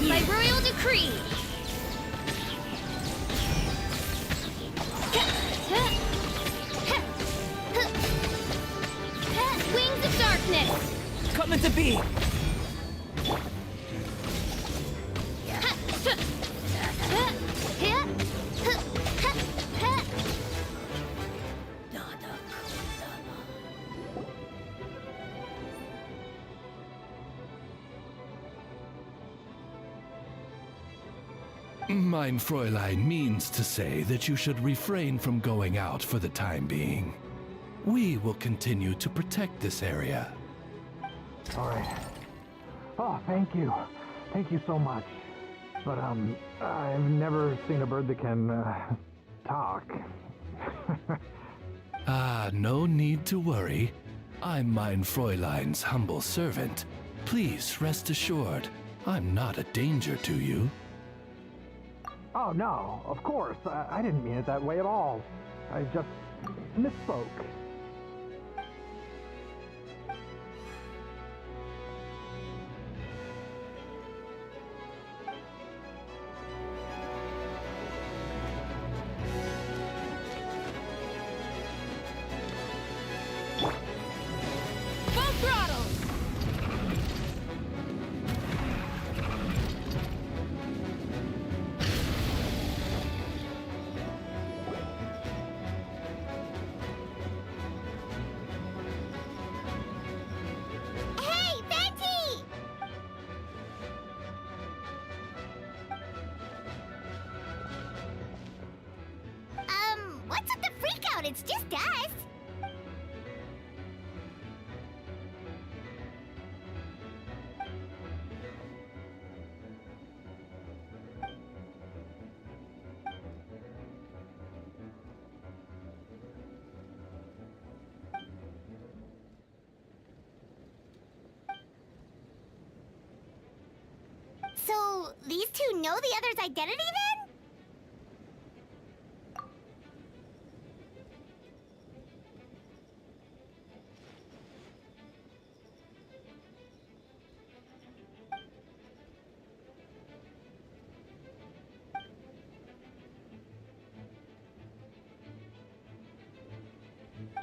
By royal decree! Wings of darkness! Coming to be! Mein Fräulein means to say that you should refrain from going out for the time being. We will continue to protect this area. All right. Oh, thank you. Thank you so much. But, I've never seen a bird that can, talk. Ah, no need to worry. I'm Mein Fräulein's humble servant. Please rest assured, I'm not a danger to you. Oh, no, of course. I didn't mean it that way at all. I just misspoke. Full throttle! Hey, Betty! What's with the freak out? It's just us. So, these two know the other's identity then?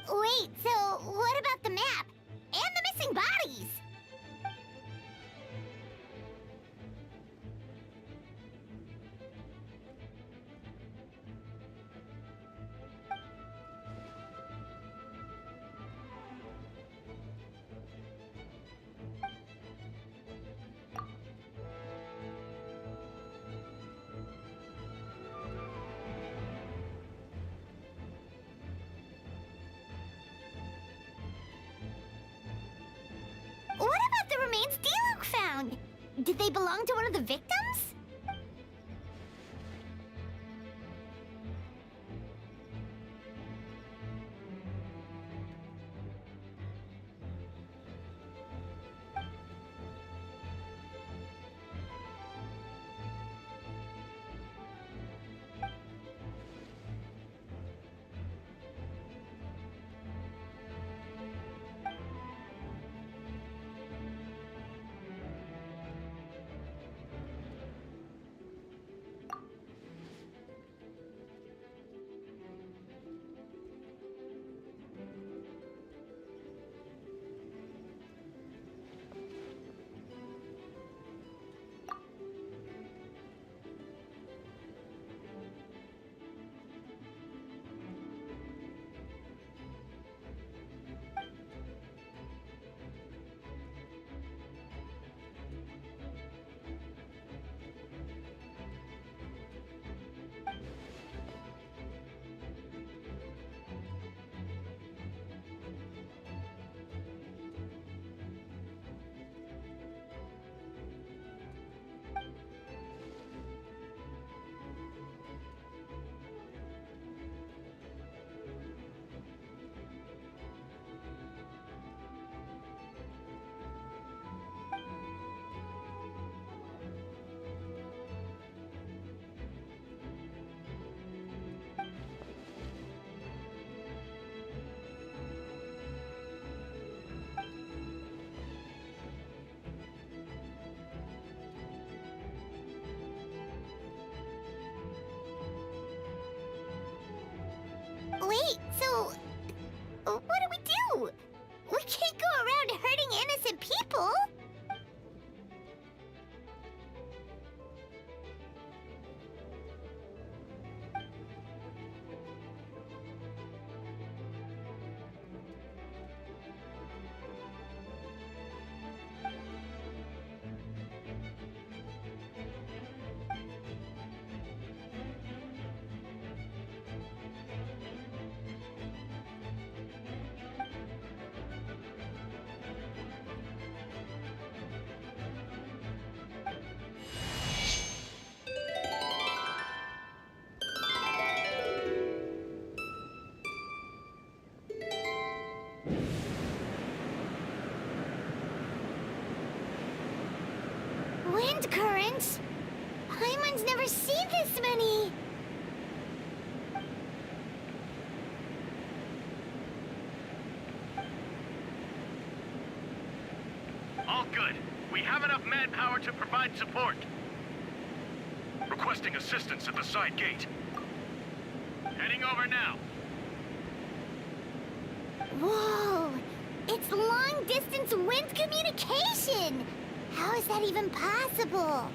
Wait, so what about the map? And the missing bodies? What about the remains Diluc found? Did they belong to one of the victims? Wind currents? Paimon's never seen this many! All good. We have enough manpower to provide support. Requesting assistance at the side gate. Heading over now. Whoa! It's long-distance wind communication! How is that even possible?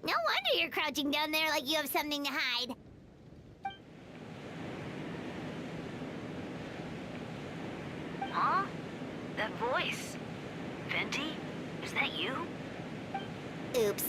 No wonder you're crouching down there like you have something to hide. Huh? That voice. Venti? Is that you? Oops.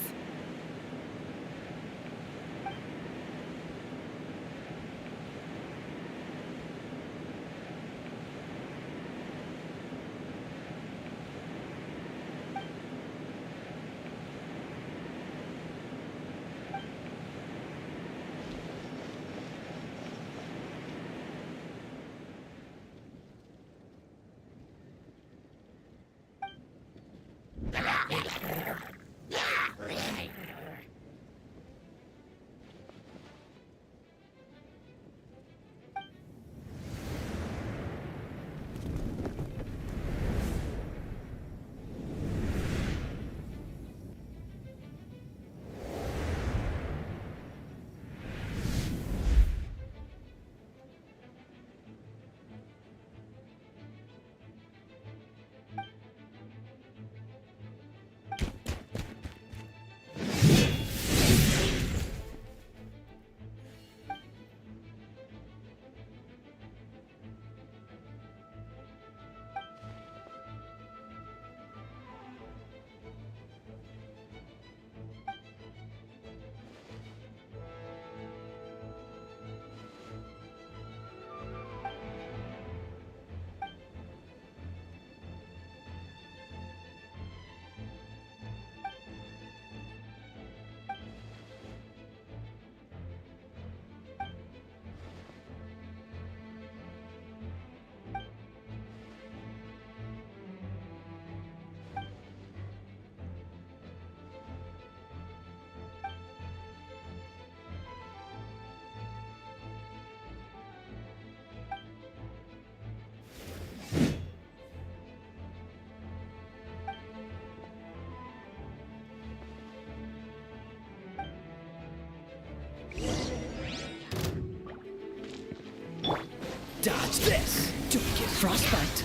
Dodge this! Don't get frostbite!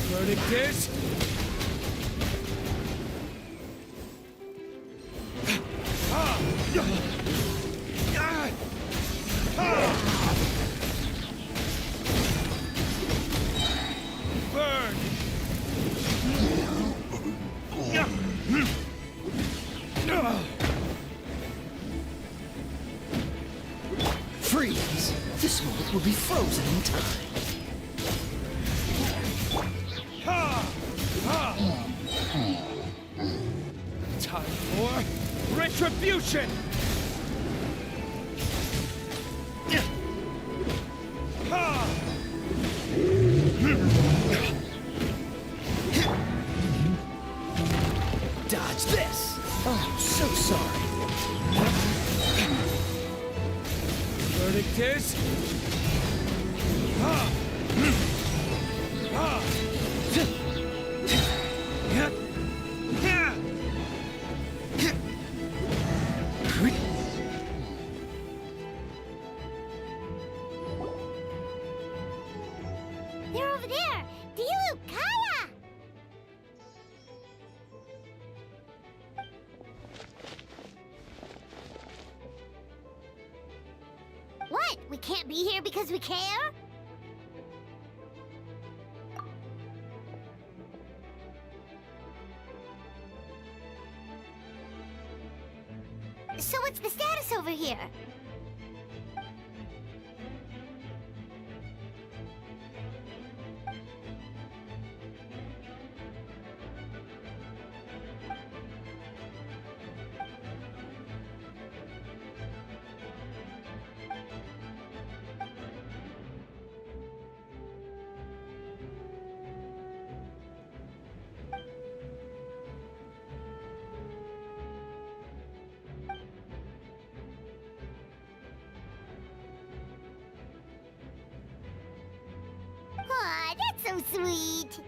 Verdict is... Burn! Freeze! This world will be frozen in time. Time for retribution! Dodge this! Oh, so sorry. Verdict is... They're over there! Dilu, Kaya! What? We can't be here because we care? So what's the status over here? so sweet.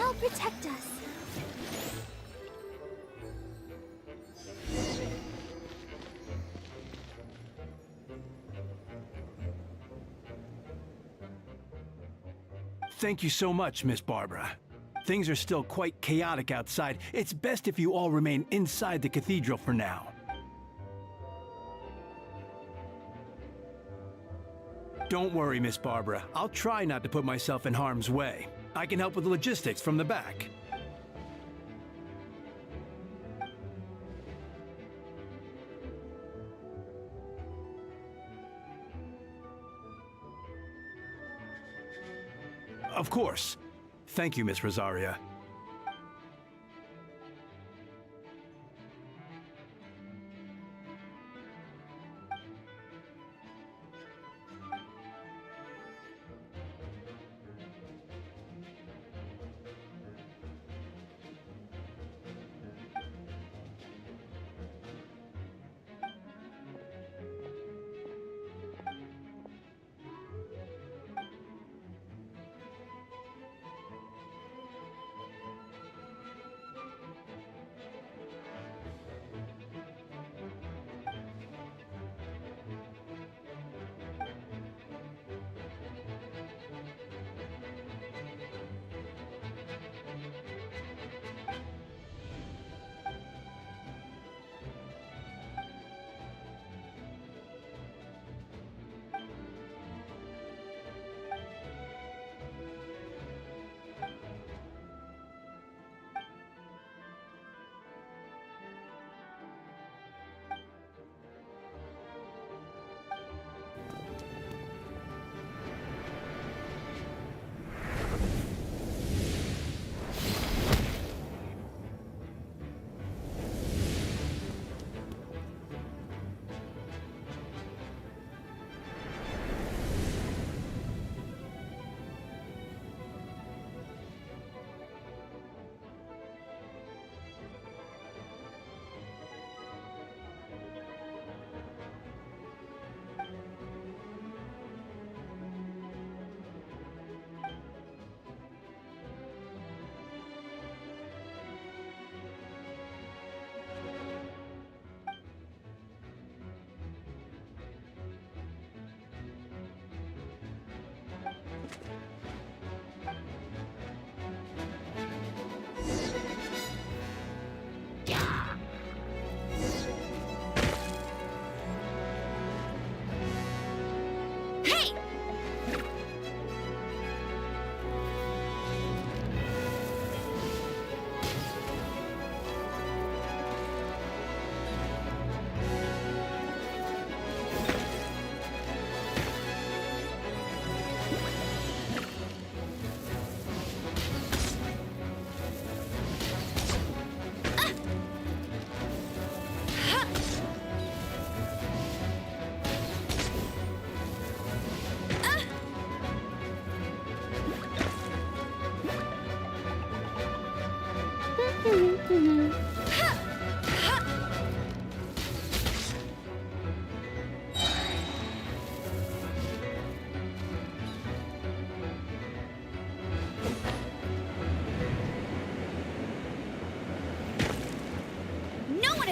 I'll protect us. Thank you so much, Miss Barbara. Things are still quite chaotic outside. It's best if you all remain inside the cathedral for now. Don't worry, Miss Barbara. I'll try not to put myself in harm's way. I can help with the logistics from the back. Of course. Thank you, Miss Rosaria.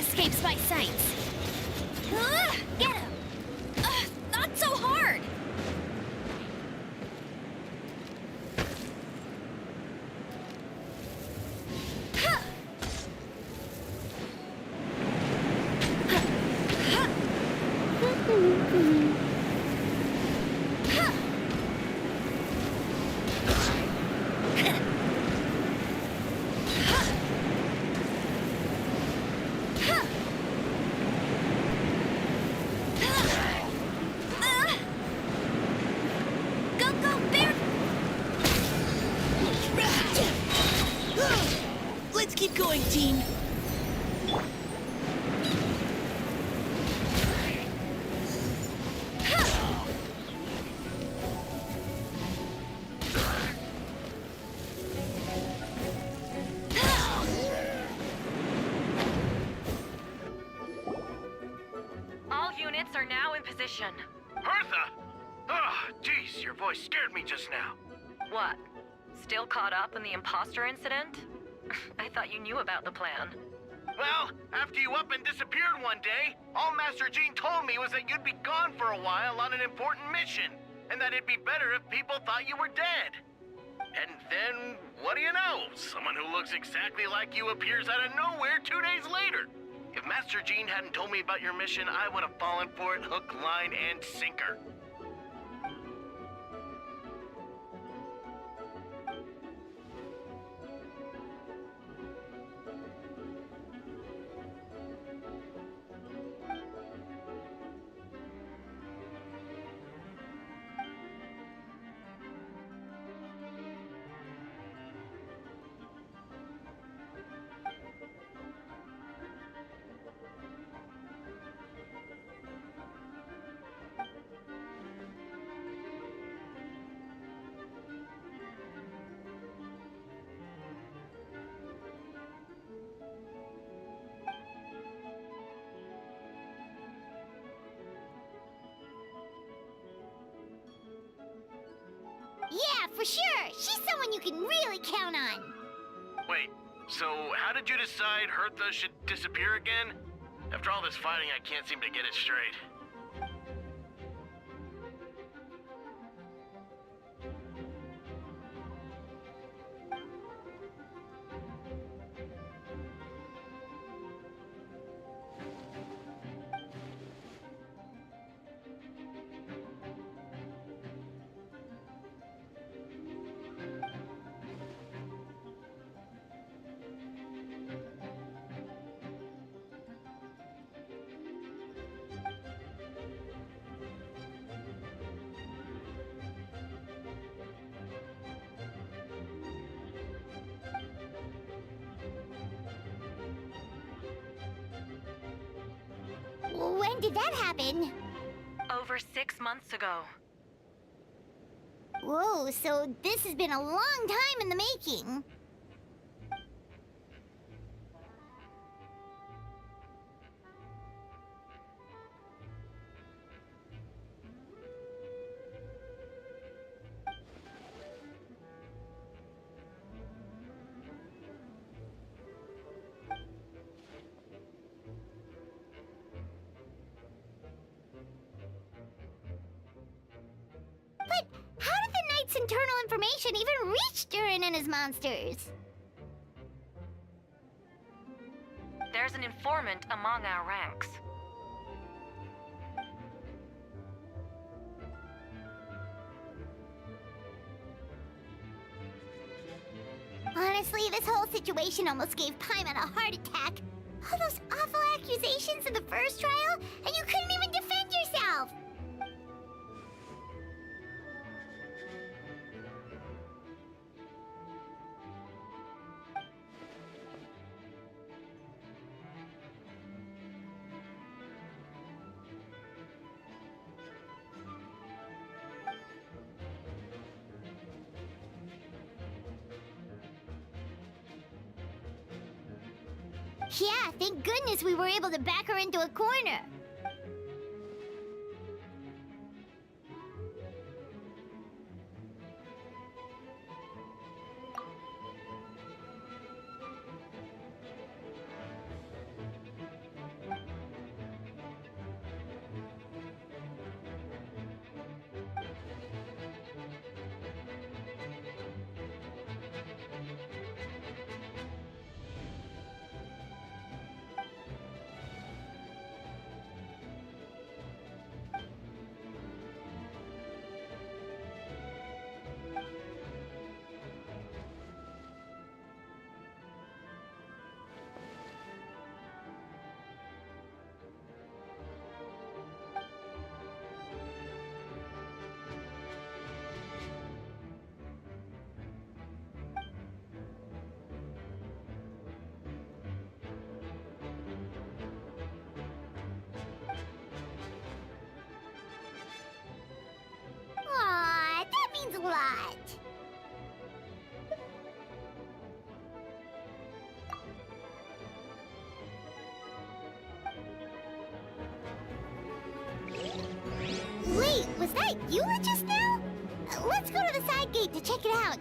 escapes my sights. Get him! Not so hard! Let's keep going, team. All units are now in position. Hertha! Oh, jeez, your voice scared me just now. What? Still caught up in the imposter incident? I thought you knew about the plan. Well, after you up and disappeared one day, all Master Jean told me was that you'd be gone for a while on an important mission, and that it'd be better if people thought you were dead. And then, what do you know? Someone who looks exactly like you appears out of nowhere 2 days later. If Master Jean hadn't told me about your mission, I would have fallen for it hook, line, and sinker. Yeah, for sure. She's someone you can really count on. Wait, so how did you decide Hertha should disappear again? After all this fighting, I can't seem to get it straight. When did that happen? Over 6 months ago. Whoa, so this has been a long time in the making. But how did the Knight's internal information even reach Durin and his monsters? There's an informant among our ranks. Honestly, this whole situation almost gave Paimon a heart attack. All those awful accusations in the first trial, and you couldn't even defend yourself! Yeah, thank goodness we were able to back her into a corner. spot. Wait, was that Eula just now? Let's go to the side gate to check it out.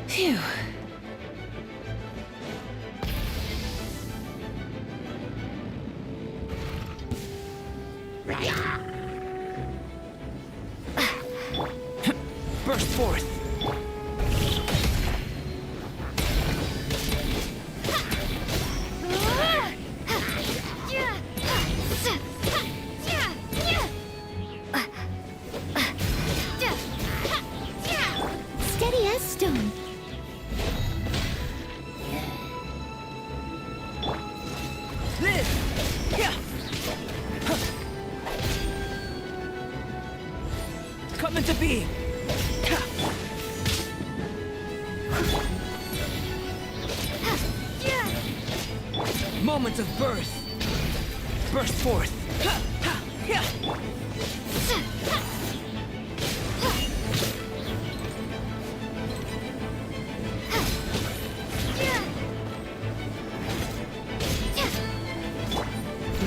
Phew. Burst forth! Steady as stone. Live! Yeah! Coming to be! Moments of birth! Burst forth!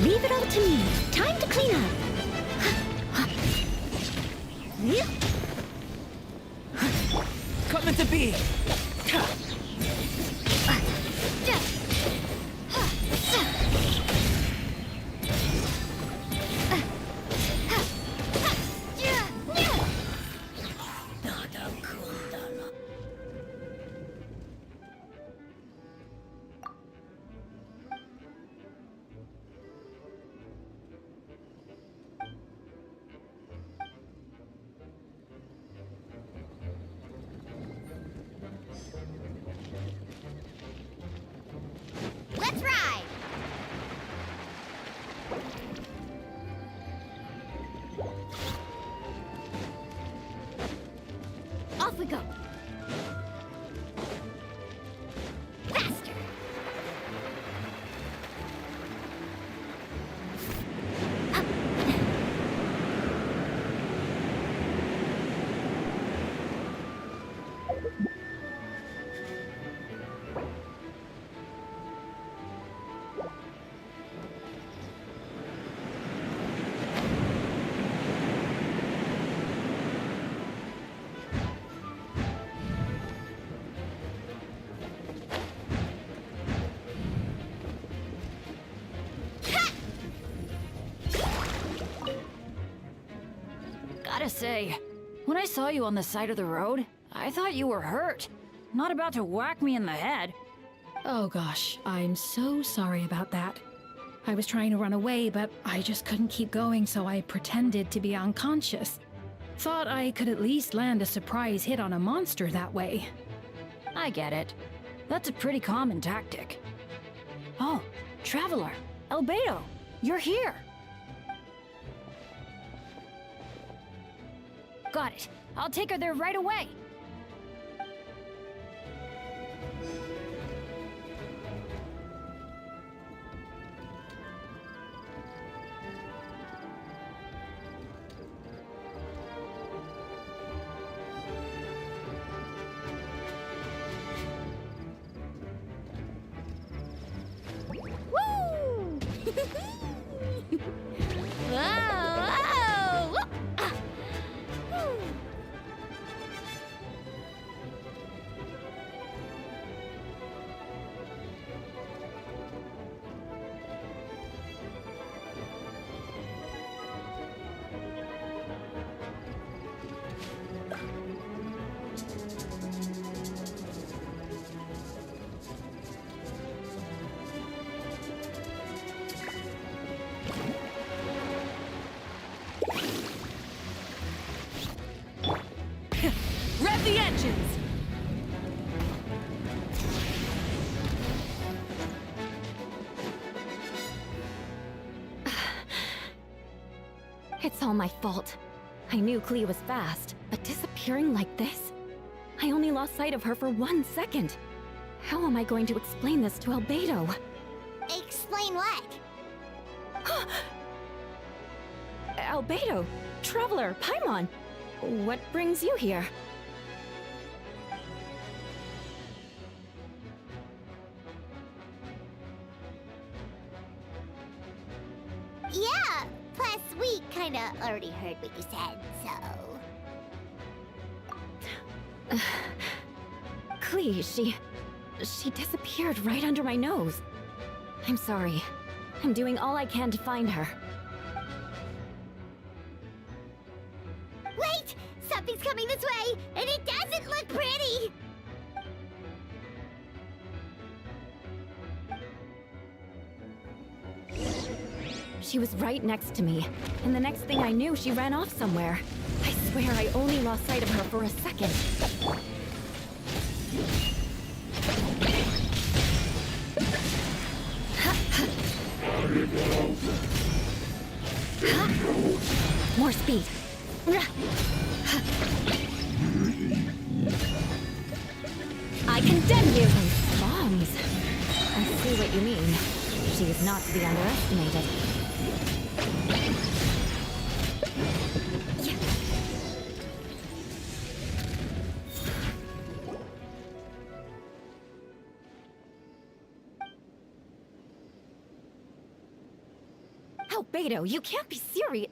Leave it all to me. Time to clean up. Coming to be! Let's ride. Off we go. Faster. Gotta say, when I saw you on the side of the road, I thought you were hurt. Not about to whack me in the head. Oh gosh, I'm so sorry about that. I was trying to run away, but I just couldn't keep going, so I pretended to be unconscious. Thought I could at least land a surprise hit on a monster that way. I get it. That's a pretty common tactic. Oh, Traveler, Albedo, you're here. Got it. I'll take her there right away. Woo! Whoa! Whoa! Rev the engines! It's all my fault. I knew Klee was fast, but disappearing like this? I only lost sight of her for 1 second. How am I going to explain this to Albedo? Explain what? Albedo, Traveler, Paimon, what brings you here? Yeah, plus we kinda already heard what you said, so... Clee, she disappeared right under my nose. I'm sorry. I'm doing all I can to find her. Wait! Something's coming this way, and it doesn't look pretty! She was right next to me, and the next thing I knew, she ran off somewhere. I swear I only lost sight of her for a second. More speed. I condemn you! Bombs. I see what you mean. She is not to be underestimated. Albedo, you can't be serious.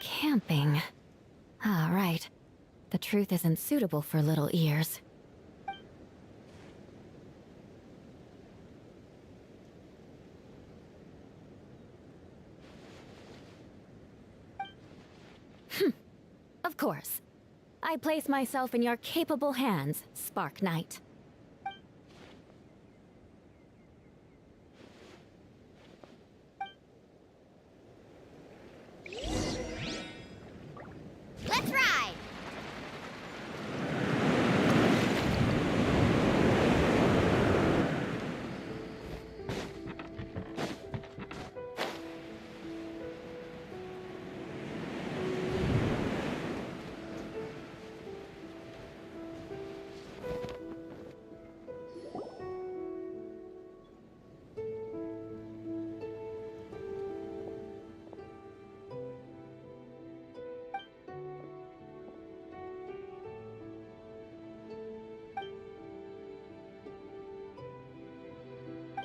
Camping. Ah, right. The truth isn't suitable for little ears. Of course. I place myself in your capable hands, Spark Knight. Let's ride!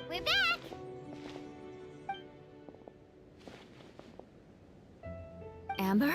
We're back! Amber?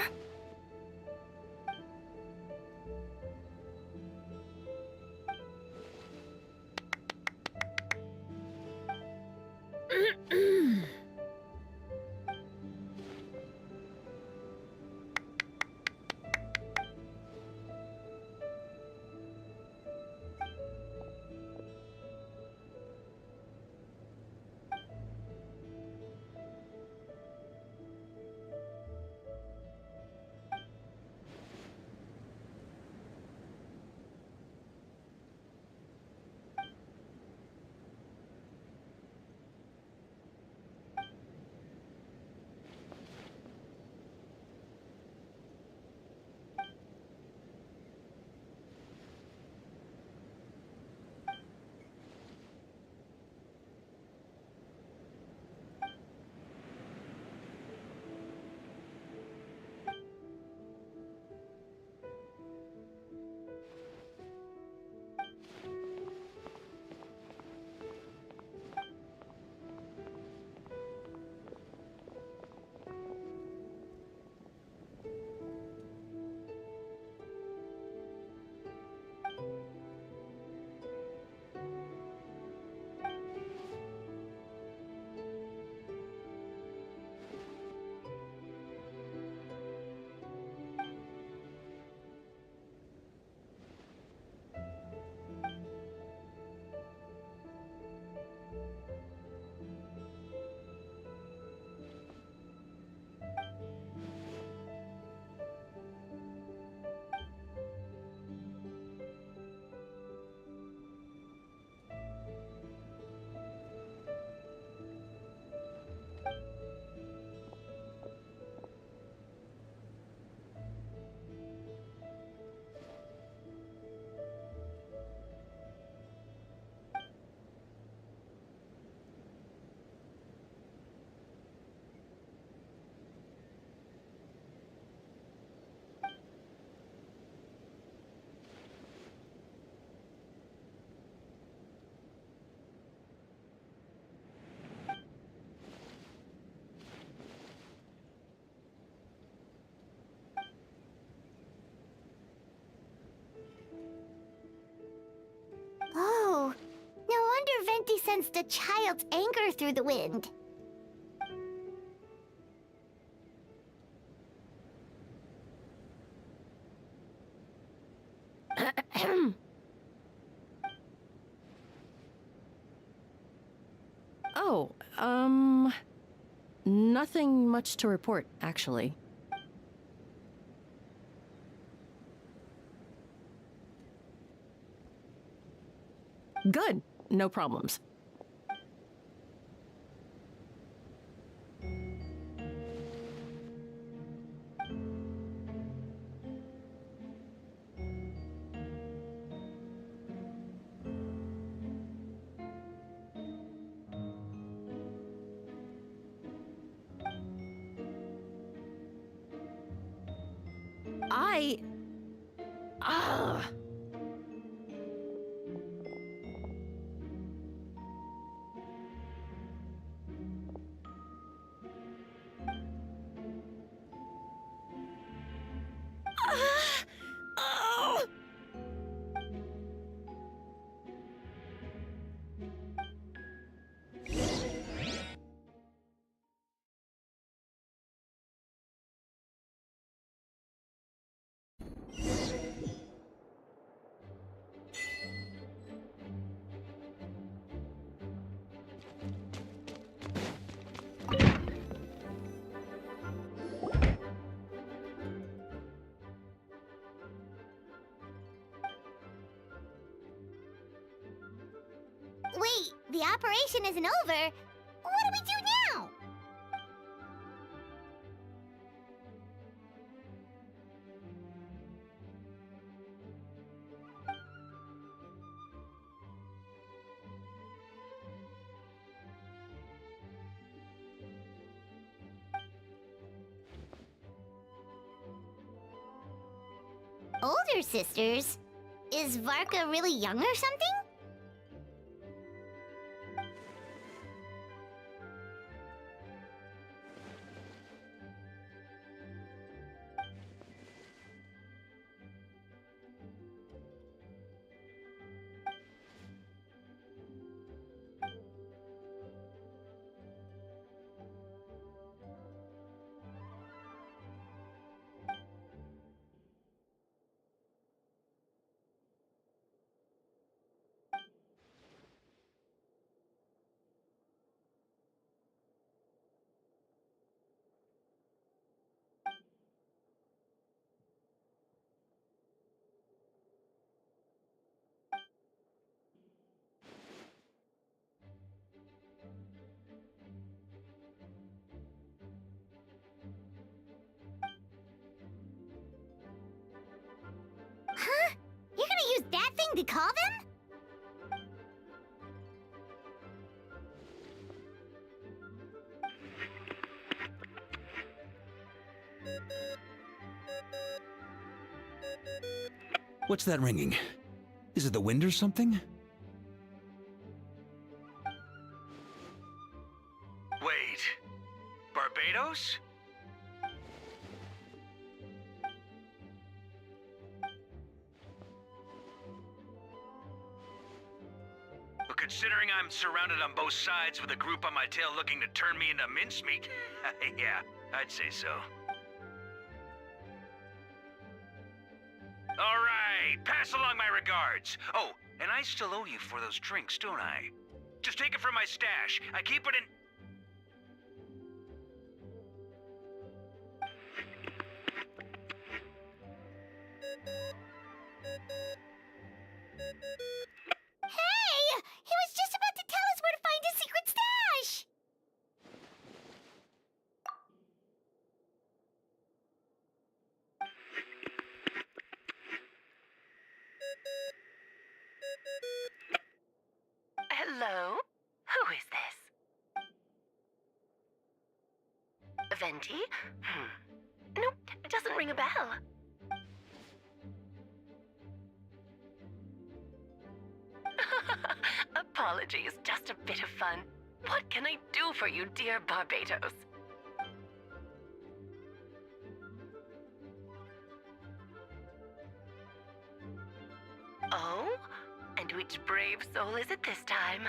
Oh, no wonder Venti sensed a child's anger through the wind. Oh, nothing much to report, actually. Good. No problems. Ah. Oh. Wait, the operation isn't over. What do we do now? Older sisters? Is Varka really young or something? Huh? You're gonna use that thing to call them? What's that ringing? Is it the wind or something? Wait. Barbados? Well, considering I'm surrounded on both sides with a group on my tail looking to turn me into mincemeat, yeah, I'd say so. All right, pass along my regards. Oh, and I still owe you for those drinks, don't I? Just take it from my stash. I keep it in... Hey! He was just about to tell us where to find his secret stash! Hello? Who is this? Venti? Nope, it doesn't ring a bell. Apologies, just a bit of fun. What can I do for you, dear Barbados? which brave soul is it this time?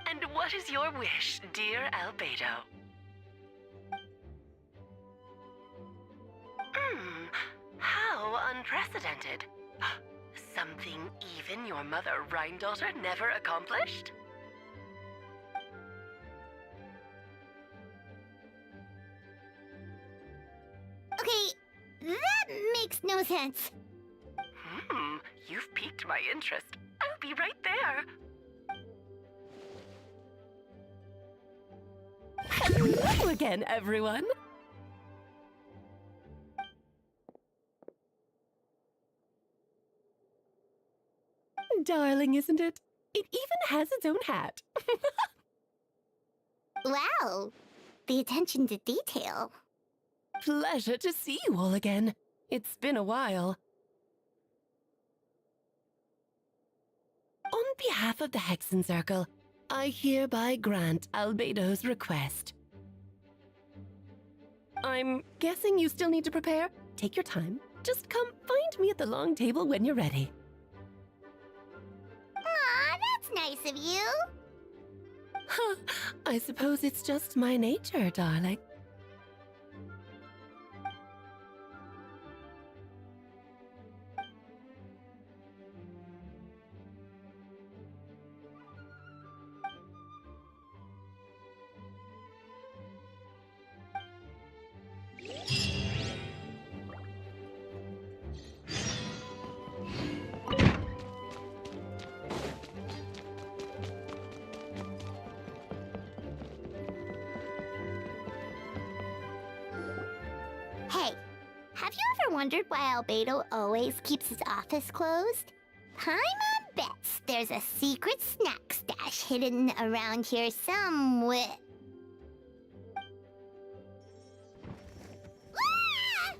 And what is your wish, dear Albedo? How unprecedented. Something even your mother Rhine-daughter never accomplished? Okay, that makes no sense. You've piqued my interest. I'll be right there. Hello again, everyone. Darling, isn't it? It even has its own hat. Wow, the attention to detail. Pleasure to see you all again. It's been a while. On behalf of the Hexen Circle, I hereby grant Albedo's request. I'm guessing you still need to prepare? Take your time. Just come find me at the long table when you're ready. Aw, that's nice of you. Huh, I suppose it's just my nature, darling. Hey, have you ever wondered why Albedo always keeps his office closed? Paimon bets there's a secret snack stash hidden around here somewhere. Ah!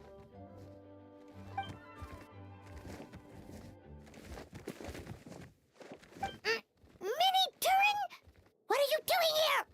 Mini Turin? What are you doing here?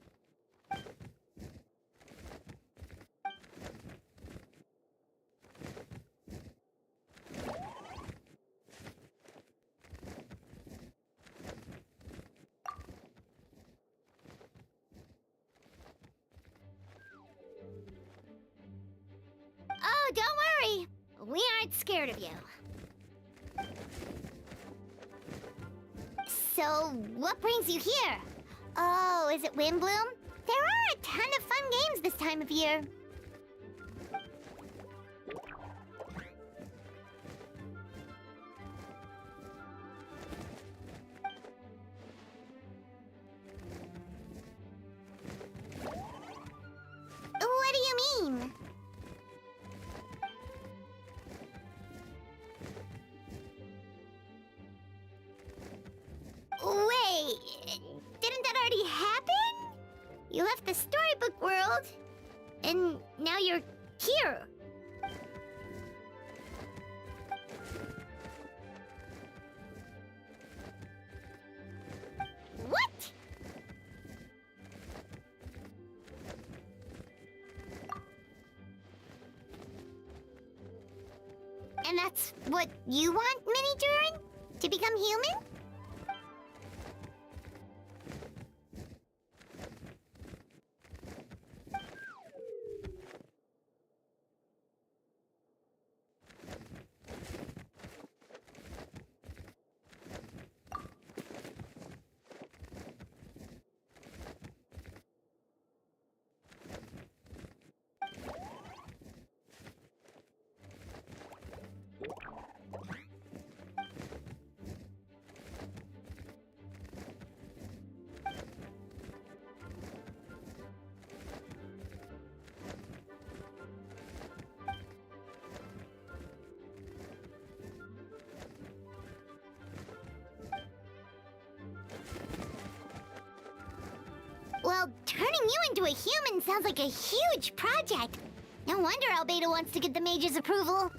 Oh, don't worry. We aren't scared of you. So, what brings you here? Oh, is it Windbloom? There are a ton of fun games this time of year. What do you mean? Wait, didn't that already happen? You left the storybook world, and now you're here. What? And that's what you want, Mini Durin? To become human? Well, turning you into a human sounds like a huge project. No wonder Albedo wants to get the mage's approval.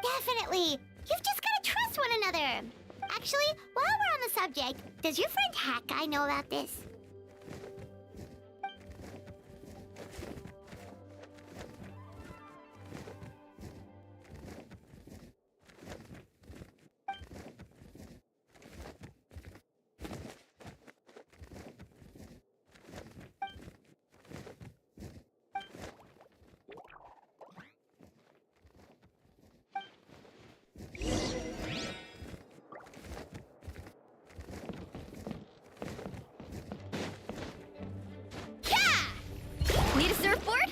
Definitely. You've just gotta trust one another. Actually, while we're on the subject, does your friend Hat Guy know about this? Need a surfboard?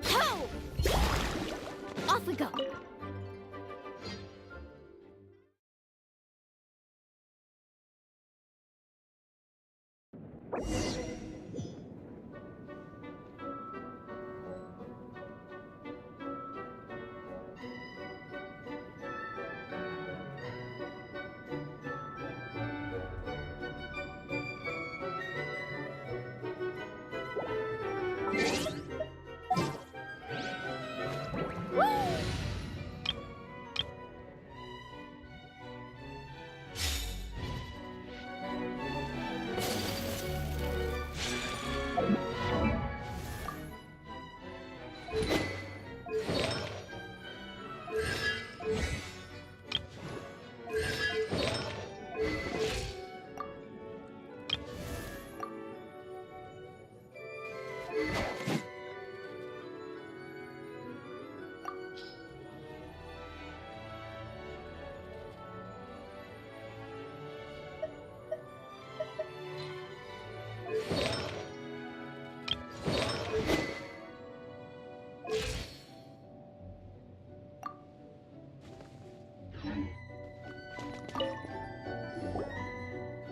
Ho! Off we go.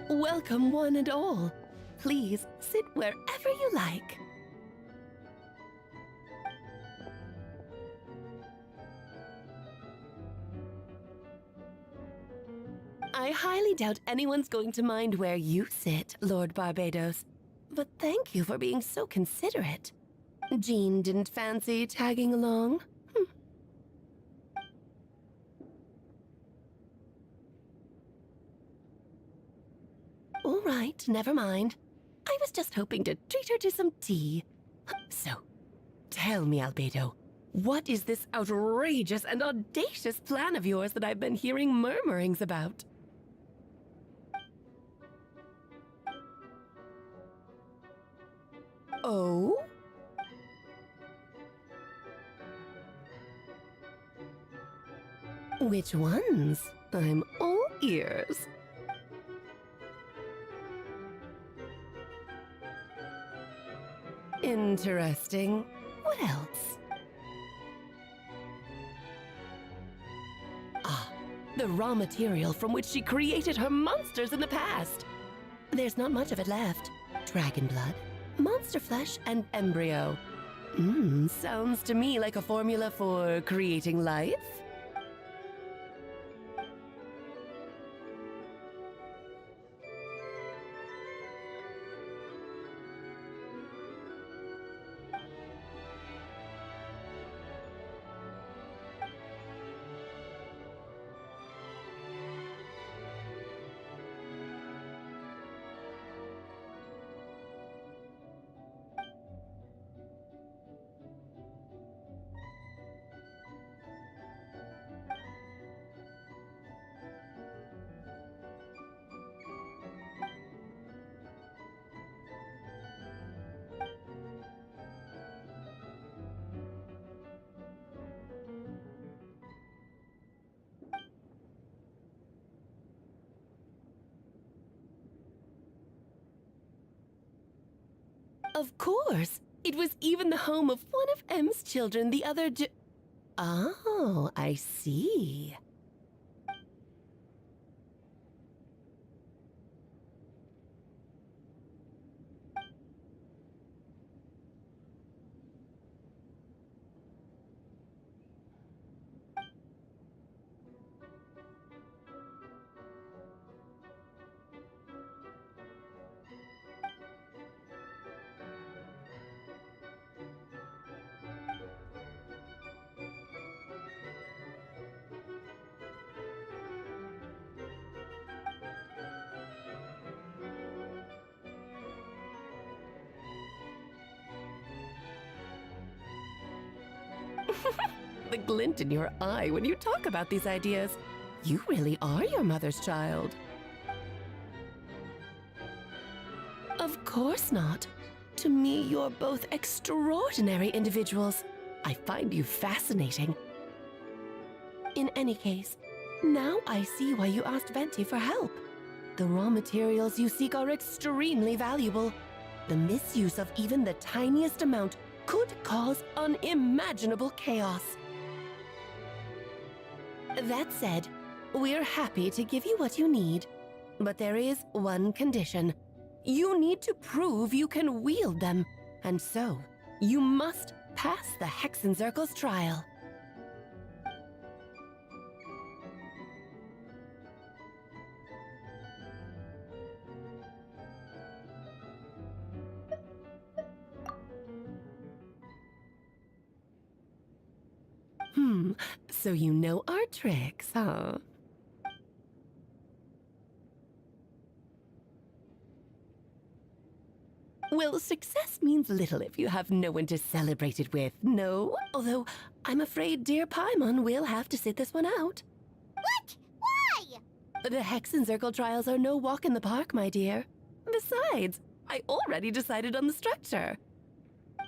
Welcome, one and all. Please sit wherever you like. I highly doubt anyone's going to mind where you sit, Lord Barbados. But thank you for being so considerate. Jean didn't fancy tagging along? All right, never mind. I was just hoping to treat her to some tea. So, tell me, Albedo, what is this outrageous and audacious plan of yours that I've been hearing murmurings about? Oh? Which ones? I'm all ears. Interesting. What else? Ah, the raw material from which she created her monsters in the past. There's not much of it left. Dragon blood, monster flesh, and embryo. Sounds to me like a formula for creating life. Of course. It was even the home of one of M's children the other Oh, I see. The glint in your eye when you talk about these ideas. You really are your mother's child. Of course not. To me, you're both extraordinary individuals. I find you fascinating. In any case, now I see why you asked Venti for help. The raw materials you seek are extremely valuable. The misuse of even the tiniest amount could cause unimaginable chaos. That said, we're happy to give you what you need. But there is one condition. You need to prove you can wield them, and so you must pass the Hexenzirkel's trial. So you know our tricks, huh? Well, success means little if you have no one to celebrate it with, no? Although, I'm afraid dear Paimon will have to sit this one out. What? Why? The Hexenzirkel trials are no walk in the park, my dear. Besides, I already decided on the structure.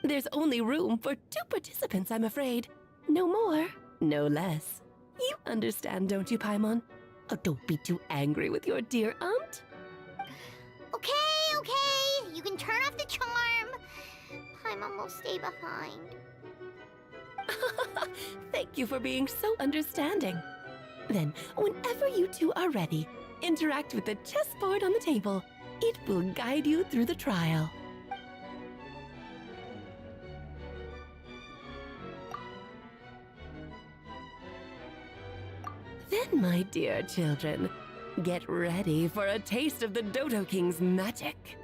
There's only room for 2 participants, I'm afraid. No more, no less. You understand, don't you, Paimon? Oh, don't be too angry with your dear aunt. Okay. You can turn off the charm. Paimon will stay behind. Thank you for being so understanding. Then, whenever you two are ready, interact with the chessboard on the table. It will guide you through the trial. Then, my dear children, get ready for a taste of the Dodo King's magic.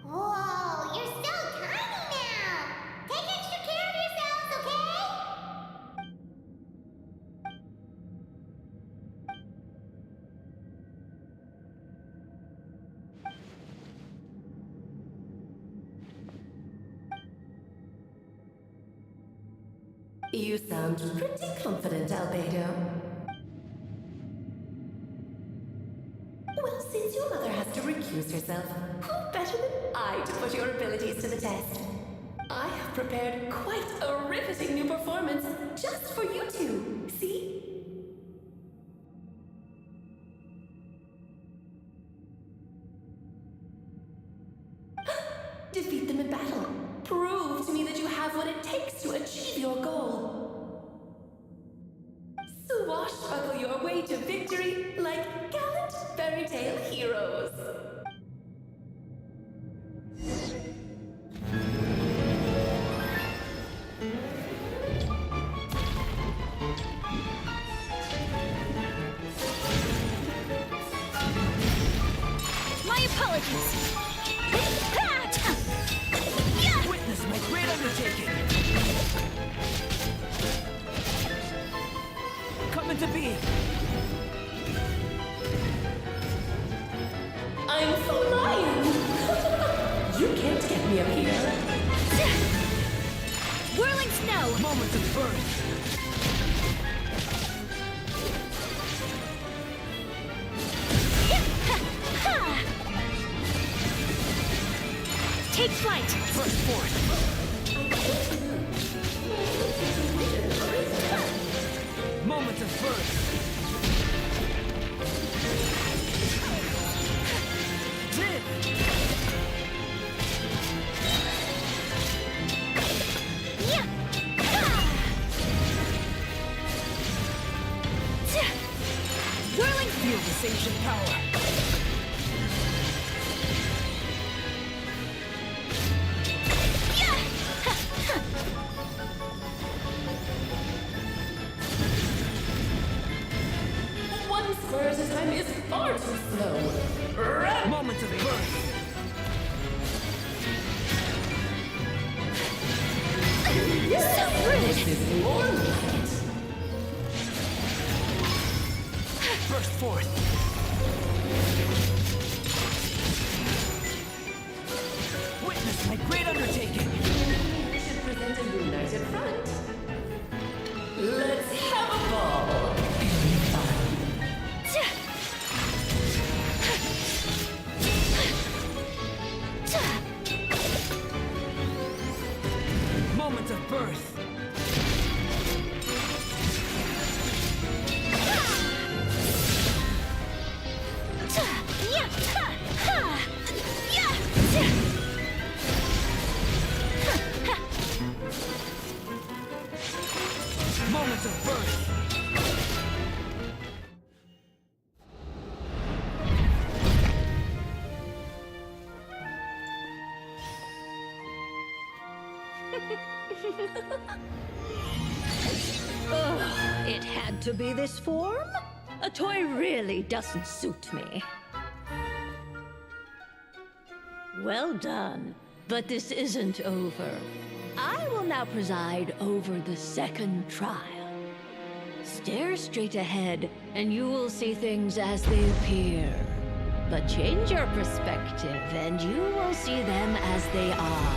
Whoa, you're so tiny now! Take extra care of yourselves, okay? You sound pretty confident, Albedo. Well, since your mother has to recuse herself, who better than I to put your abilities to the test? I have prepared quite a riveting new performance just for you two. See? Defeat them in battle. Prove to me that you have what it takes to achieve your goal. Swashbuckle your way to victory like gallant fairy tale heroes. My apologies. Witness my great undertaking. Coming to be. I'm flying! You can't get me up here. Whirling snow. Moment of birth. Take flight. First forth. Moment of birth. Whirling. Feel this ancient power. forth. Witness my great undertaking. We should present a moonlight in front. Let's have a ball. Moment of birth. Moment of birth. Ugh, it had to be this form? A toy really doesn't suit me. Well done, but this isn't over. I will now preside over the second trial. Stare straight ahead, and you will see things as they appear. But change your perspective, and you will see them as they are.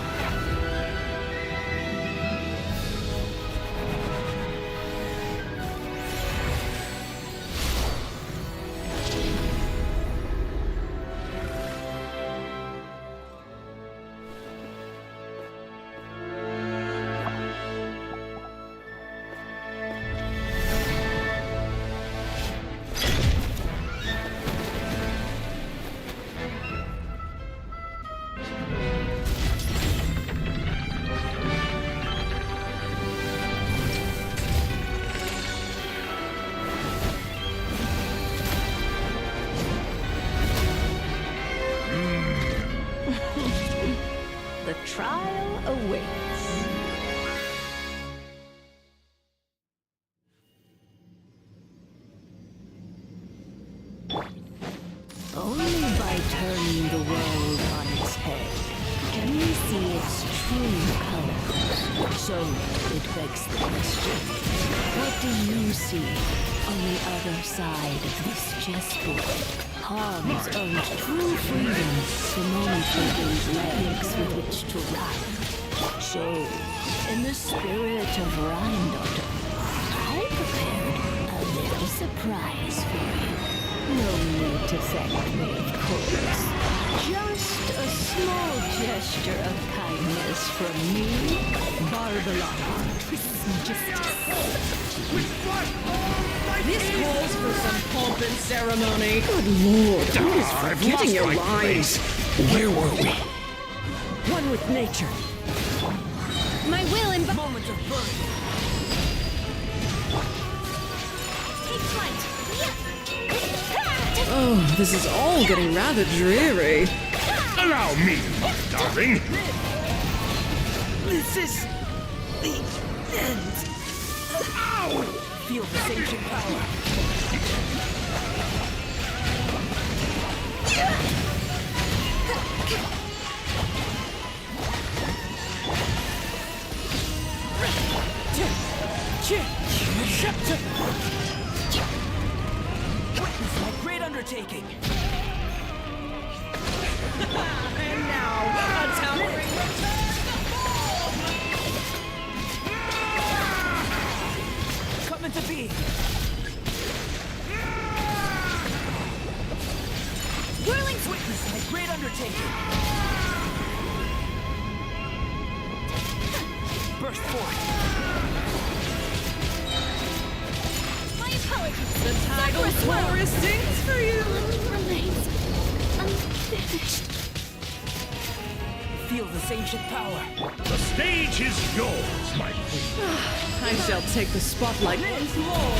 The trial awaits. Only by turning the world on its head can we see its true colors. So it begs the question, what do you see on the other side of this chessboard? Hans earned true freedom the moment he gained legs with which to ride. So, in the spirit of Rheindotter, I prepared a little surprise for you. No need to thank me, of course. Just a small gesture of kindness from me, Barbara, Trismegistus. This calls for some pomp and ceremony. Good lord, who is forgetting your lines? Where were we? One with nature. My will and moment of birth. Take flight. Oh, this is all getting rather dreary. Allow me, darling. This is the end. Ow! Feel this ancient power. Witness my great undertaking. And now, a towering Coming to be. Whirling Witness my great undertaking. Burst forth. My apologies. The tidal chorus sings for you. Remains unfinished. Feel this ancient power. The stage is yours, my queen. I shall take the spotlight once more.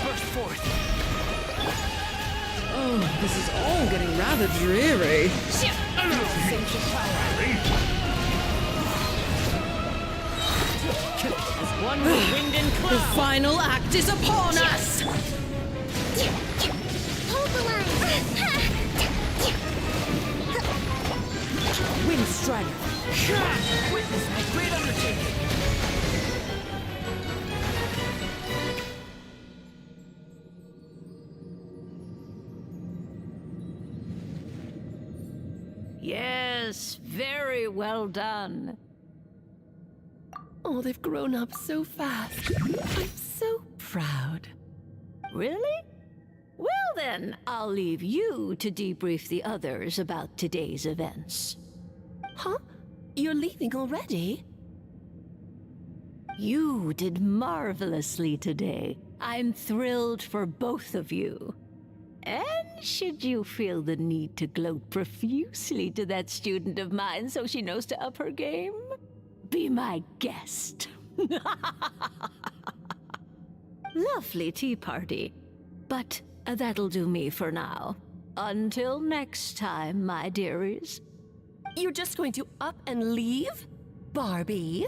Burst forth. Oh, this is all getting rather dreary. Feel this ancient power. As one with winged and cloud. The final act is upon us. Hold the line. Wind Strider. Witness my great undertaking. Yes, very well done. Oh, they've grown up so fast. I'm so proud. Really? Well then, I'll leave you to debrief the others about today's events. Huh? You're leaving already? You did marvelously today. I'm thrilled for both of you. And should you feel the need to gloat profusely to that student of mine so she knows to up her game, be my guest. Lovely tea party. But that'll do me for now. Until next time, my dearies. You're just going to up and leave? Barbie?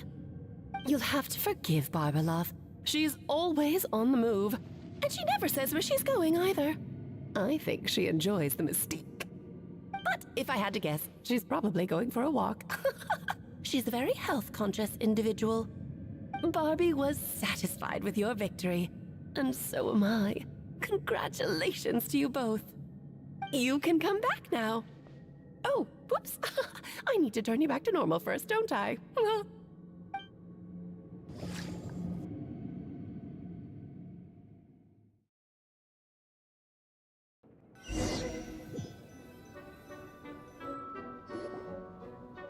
You'll have to forgive Barbalov. She's always on the move. And she never says where she's going either. I think she enjoys the mystique. But if I had to guess, she's probably going for a walk. She's a very health-conscious individual. Barbie was satisfied with your victory. And so am I. Congratulations to you both. You can come back now. Oh, whoops. I need to turn you back to normal first, don't I?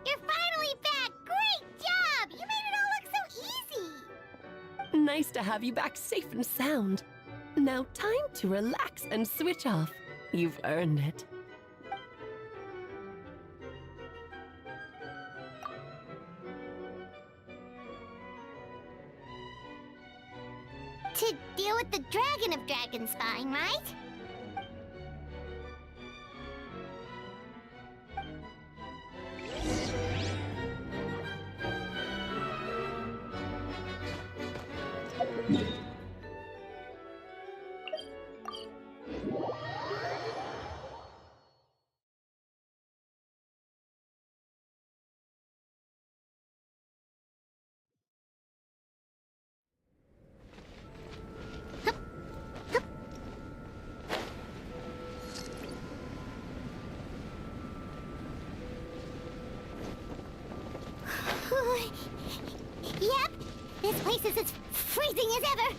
You're finally back! Great job! You made it all look so easy! Nice to have you back safe and sound. Now time to relax and switch off. You've earned it. To deal with the Dragon of Dragonspine, right? Yep, this place is as freezing as ever.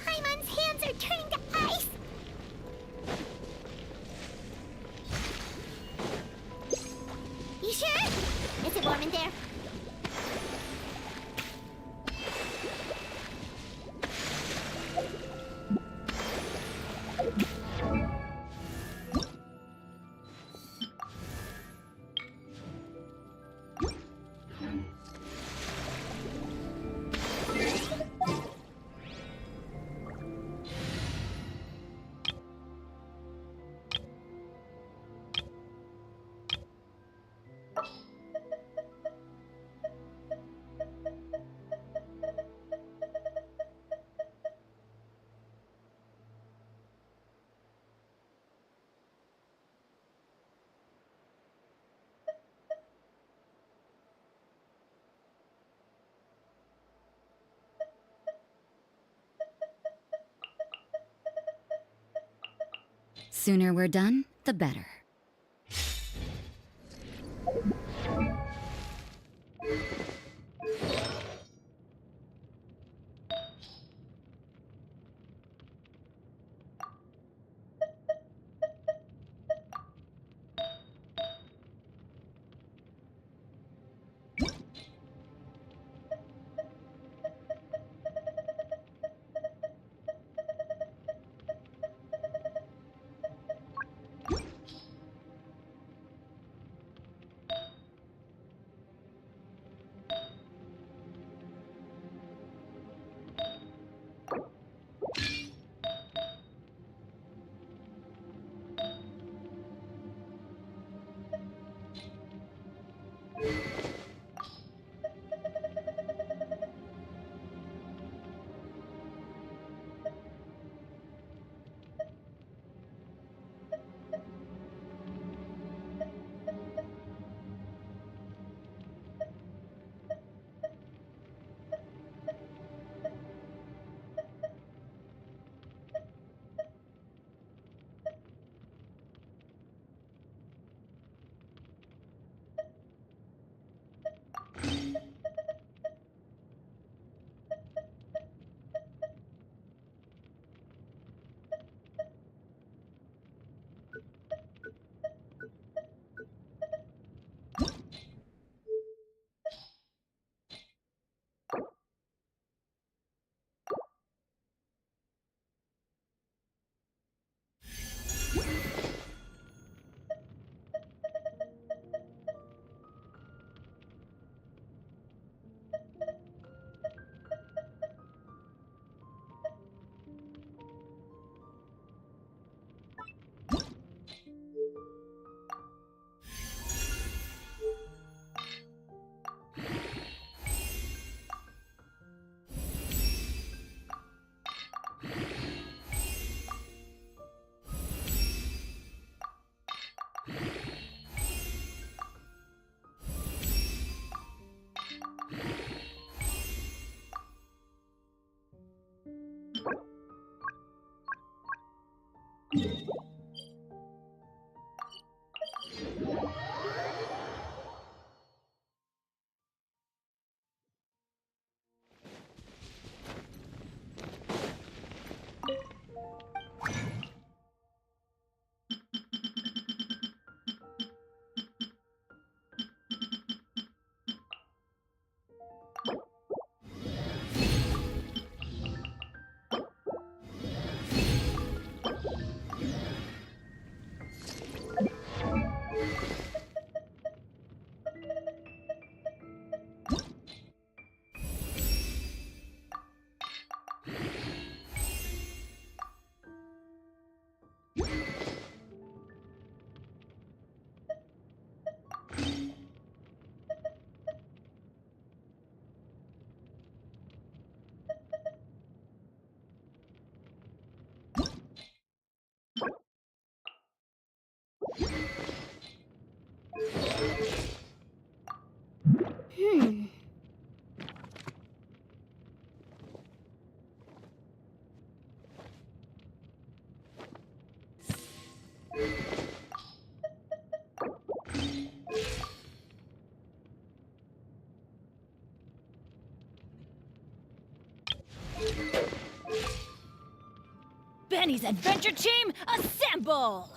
Paimon's hands are turning to ice. You sure? Is it warm in there? Sooner we're done, the better. Benny's adventure team, assemble!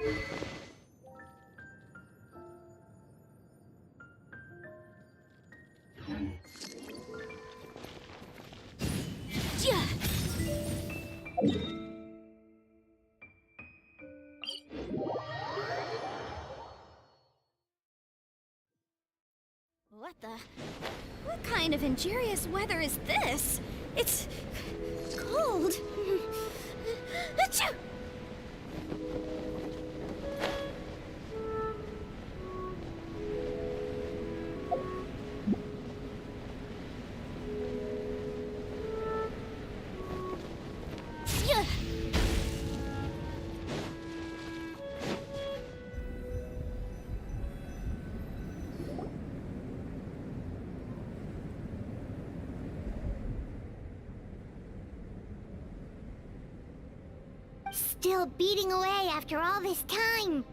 What the? What kind of injurious weather is this? It's cold. Achoo! Yeah. Still beating away after all this time.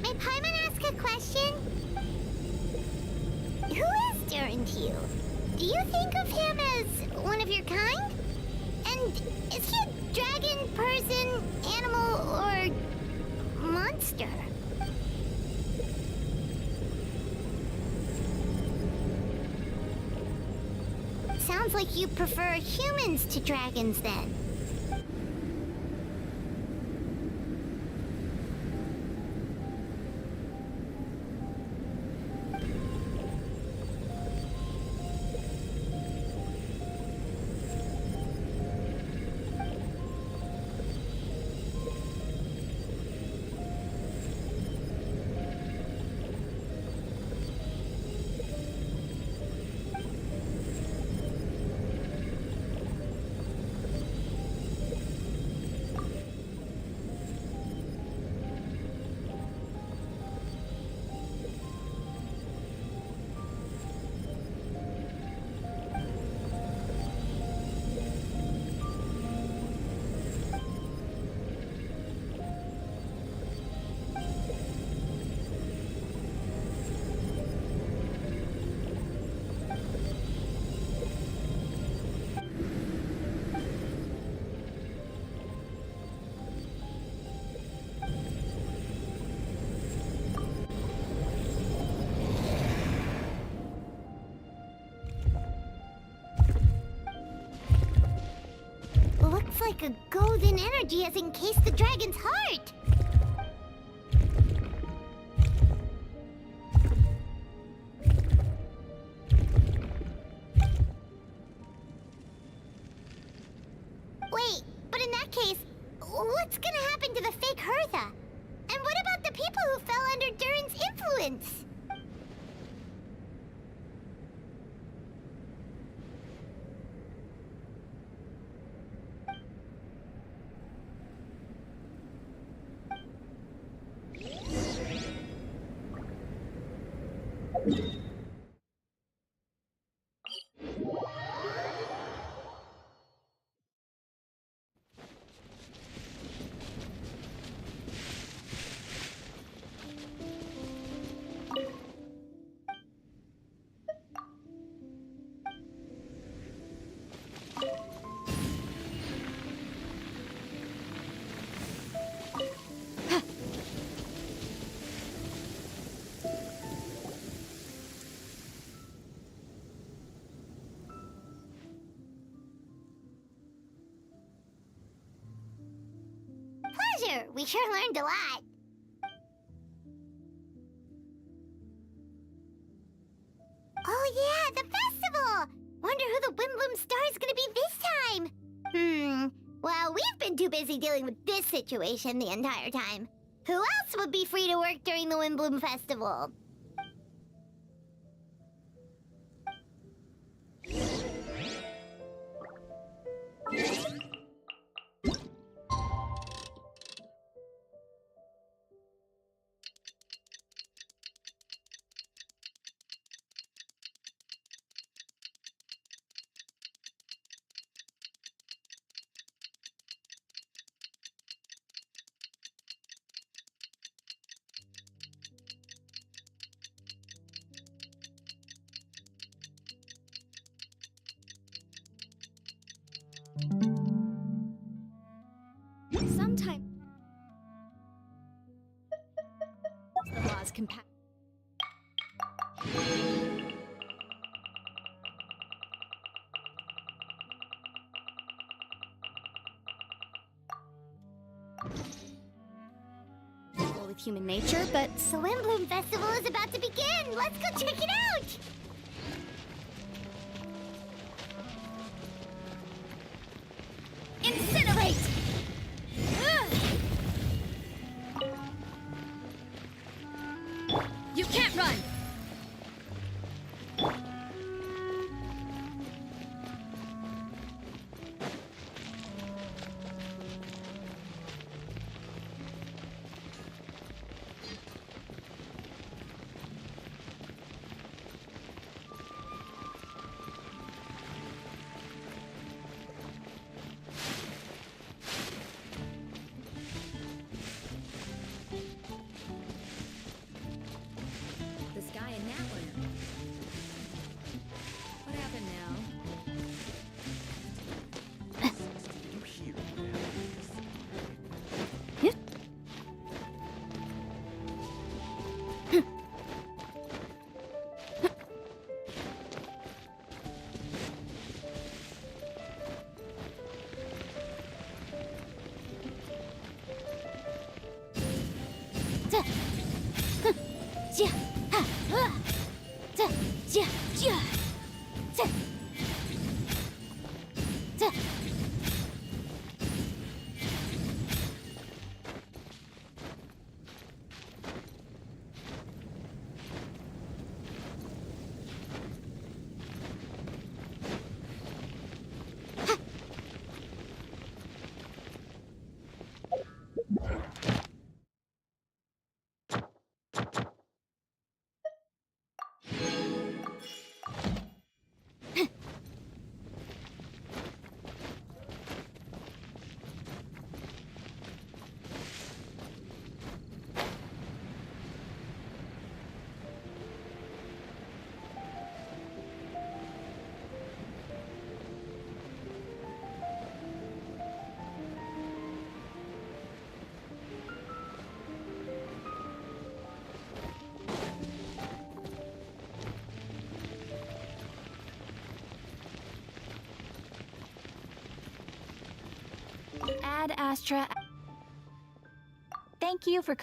May Paimon ask a question? Who is Durin to you? Do you think of him as one of your kind? And is he a dragon, person, animal, or monster? Sounds like you prefer humans to dragons then. Looks like a golden energy has encased the dragon's heart. Wait, but in that case, what's gonna happen to the fake Hertha? And what about the people who fell under Durin's influence? Pleasure! We sure learned a lot. Oh yeah, the festival! Wonder who the Windbloom Star is gonna be this time? Well, we've been too busy dealing with this situation the entire time. Who else would be free to work during the Windbloom Festival? Sometimes the laws compa- with human nature, but Swim Bloom Festival is about to begin! Let's go check it out! Incinerate! You can't run! This guy in Natland. What happened now? You hear Ad Astra. Thank you for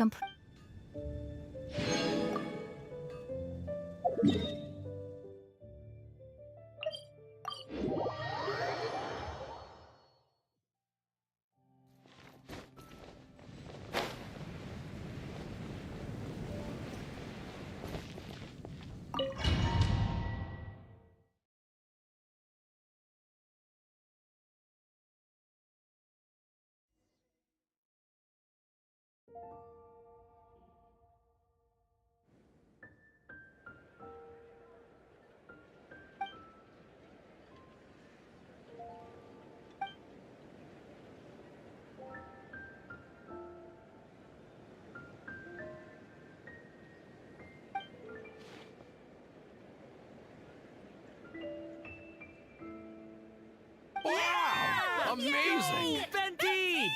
Wow! Amazing! Venti!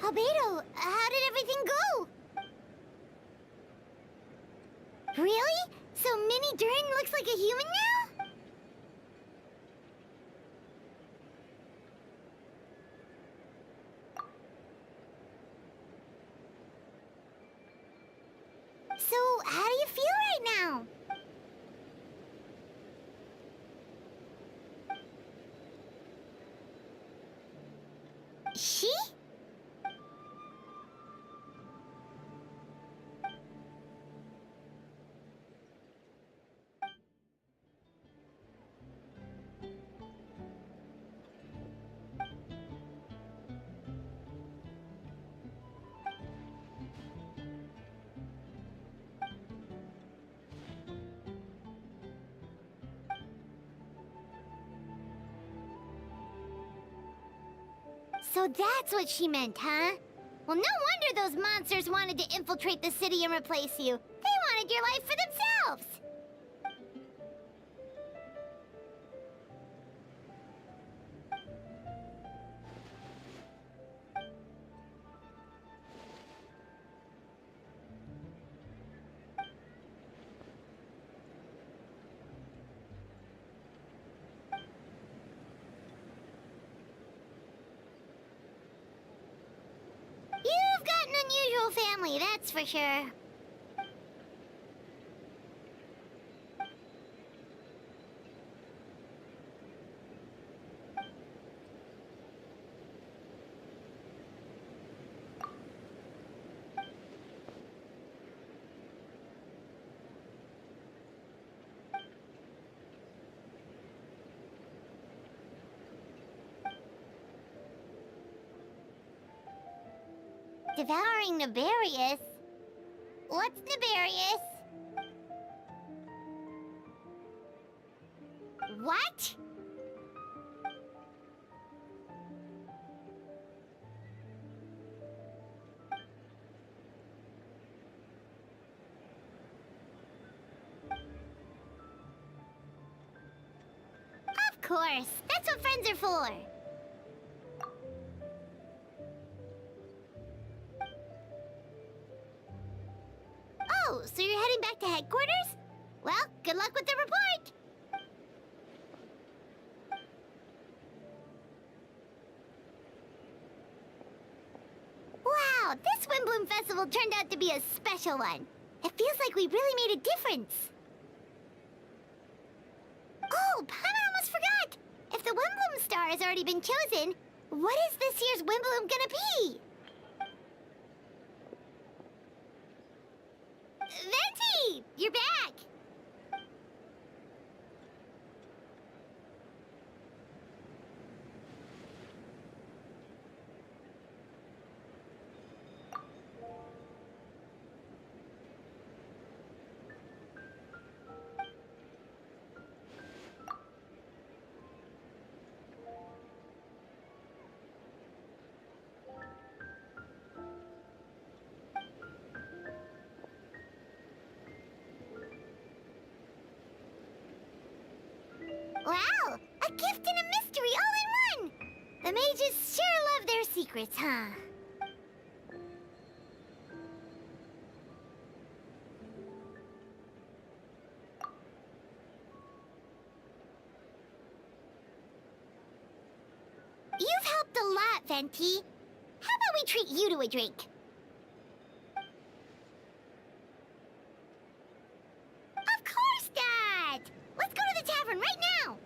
Albedo, how did everything go? Really? So Mini Durin looks like a human now? So, how do you feel right now? She? So that's what she meant, huh? Well, no wonder those monsters wanted to infiltrate the city and replace you. They wanted your life for themselves! You've got an unusual family, that's for sure. Devouring Nefarious? What's Nefarious? What? Of course, that's what friends are for. Oh, so you're heading back to headquarters? Well, good luck with the report! Wow, this Windbloom Festival turned out to be a special one. It feels like we really made a difference. Oh, Paimon almost forgot! If the Windbloom Star has already been chosen, what is this year's Windbloom gonna be? Venti! You're back! Wow! A gift and a mystery all in one! The mages sure love their secrets, huh? You've helped a lot, Venti. How about we treat you to a drink? Of course, Dad! Let's go to the tavern right now!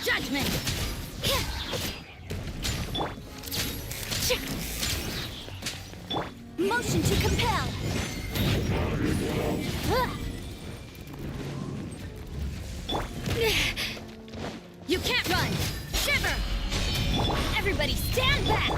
Judgment! Motion to compel! You can't run! Shiver! Everybody stand back!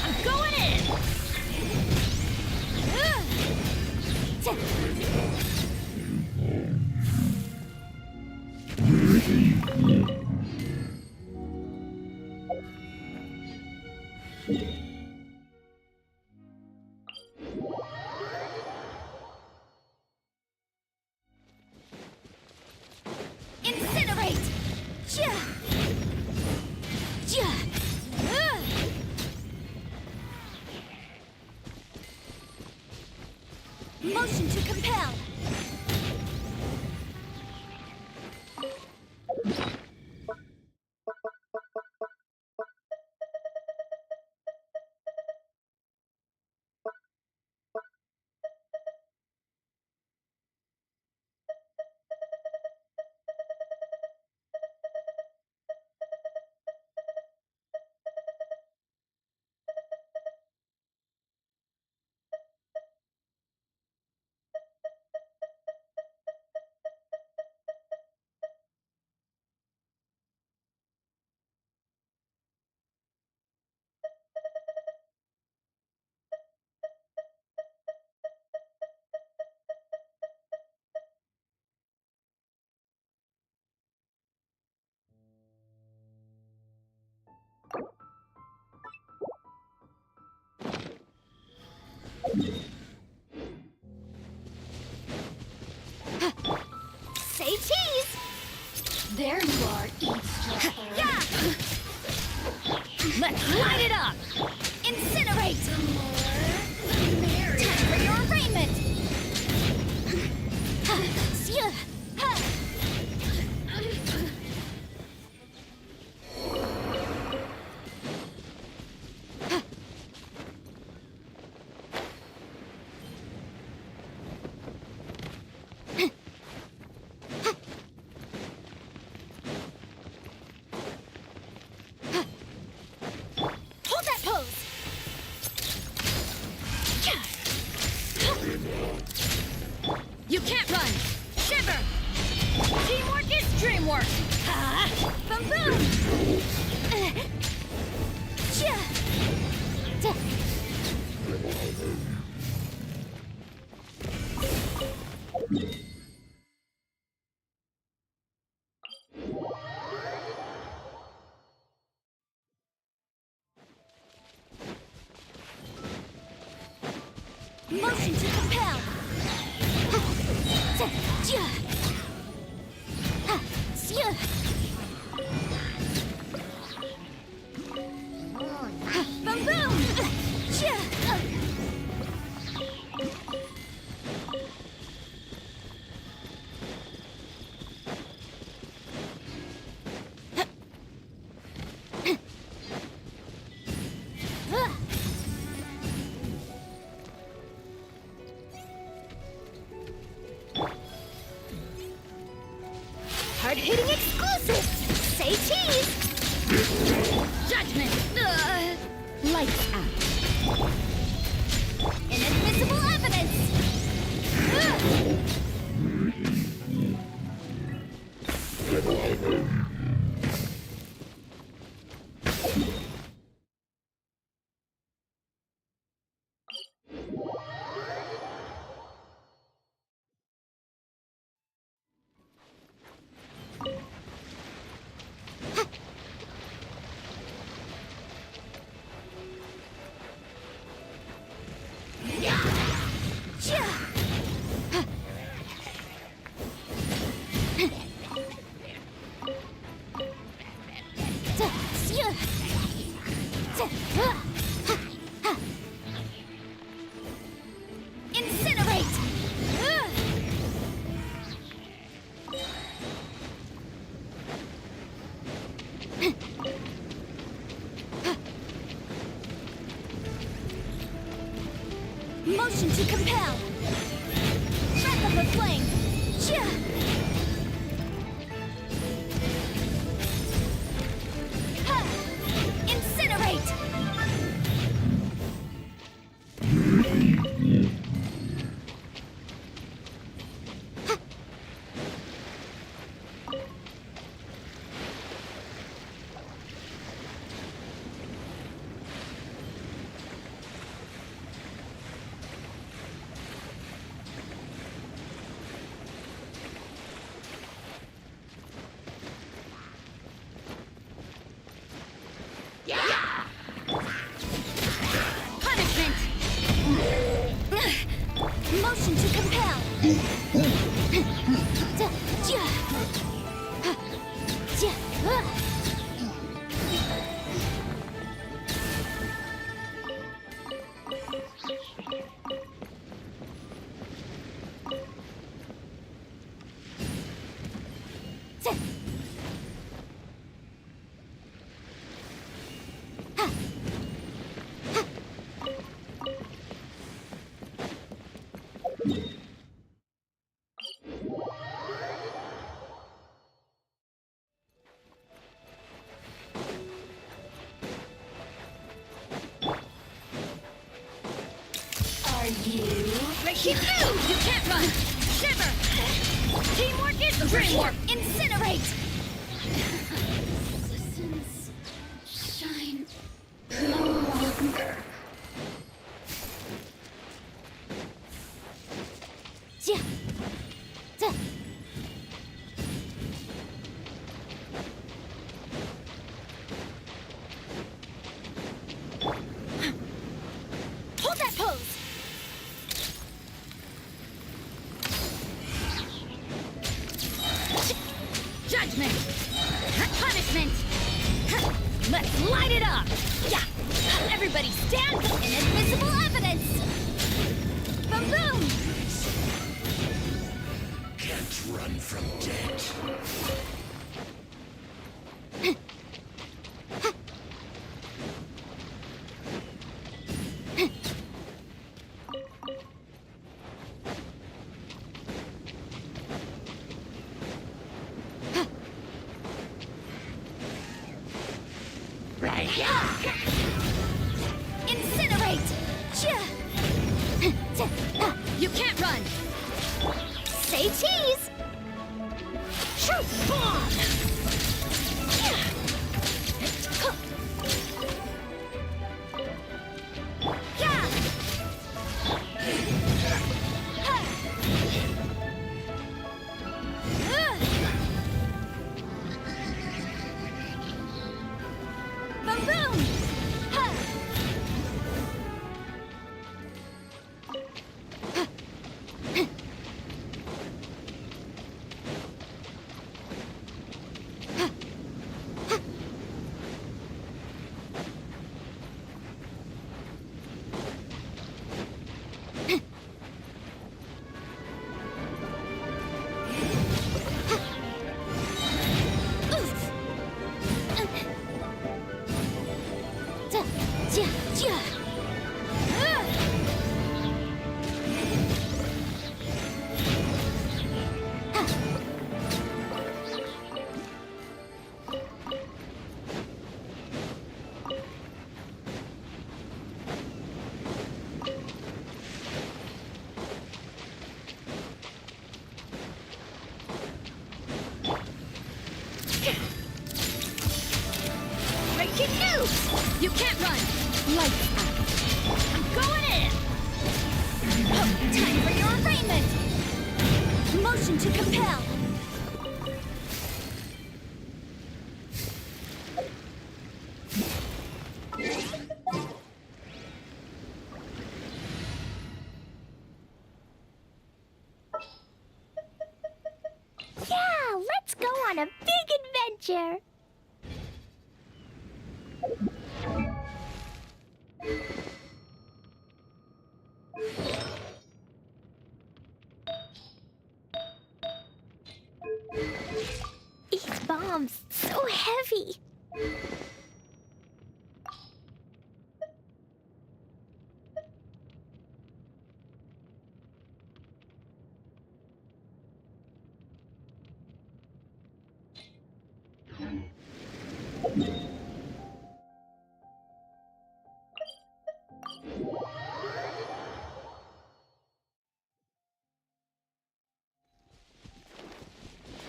I'm going in! Incinerate! Motion to compel! Say cheese! There you are, eavesdropper. Yeah! Let's light it up! Incinerate! Time for your arraignment! Hold that pose! You can't run! Shiver! Teamwork is dreamwork! Boom boom! Motion to compel! Boom boom! Hard-hitting exclusive! Say cheese! Judgment! Lights out. Inadmissible evidence! Incinerate! Motion to compel! Breath of the flame! Incinerate! Punishment! Motion to compel! Are you? Keep you can't run! Shiver! Teamwork is dreamwork! Incinerate! Listens, shine no longer. Hold that pose! Everybody stand! Inadmissible evidence! Boom boom! Can't run from death. Incinerate! You can't run! Say cheese! Shoot bomb! Boom boom! Breaking news! You can't run! Lights out! I'm going in! Oh, time for your arraignment! Motion to compel! Yeah, let's go on a big adventure! These bombs, so heavy.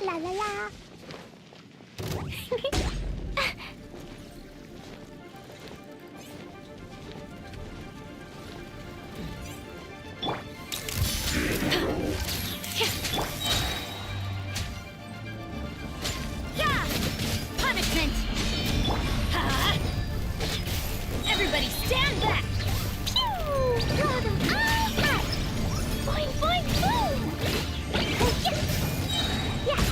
La la la. Yeah! Punishment! Ha! Everybody stand back! Pew! Throw them all back! Boing, boing, boom! Yeah! Yeah!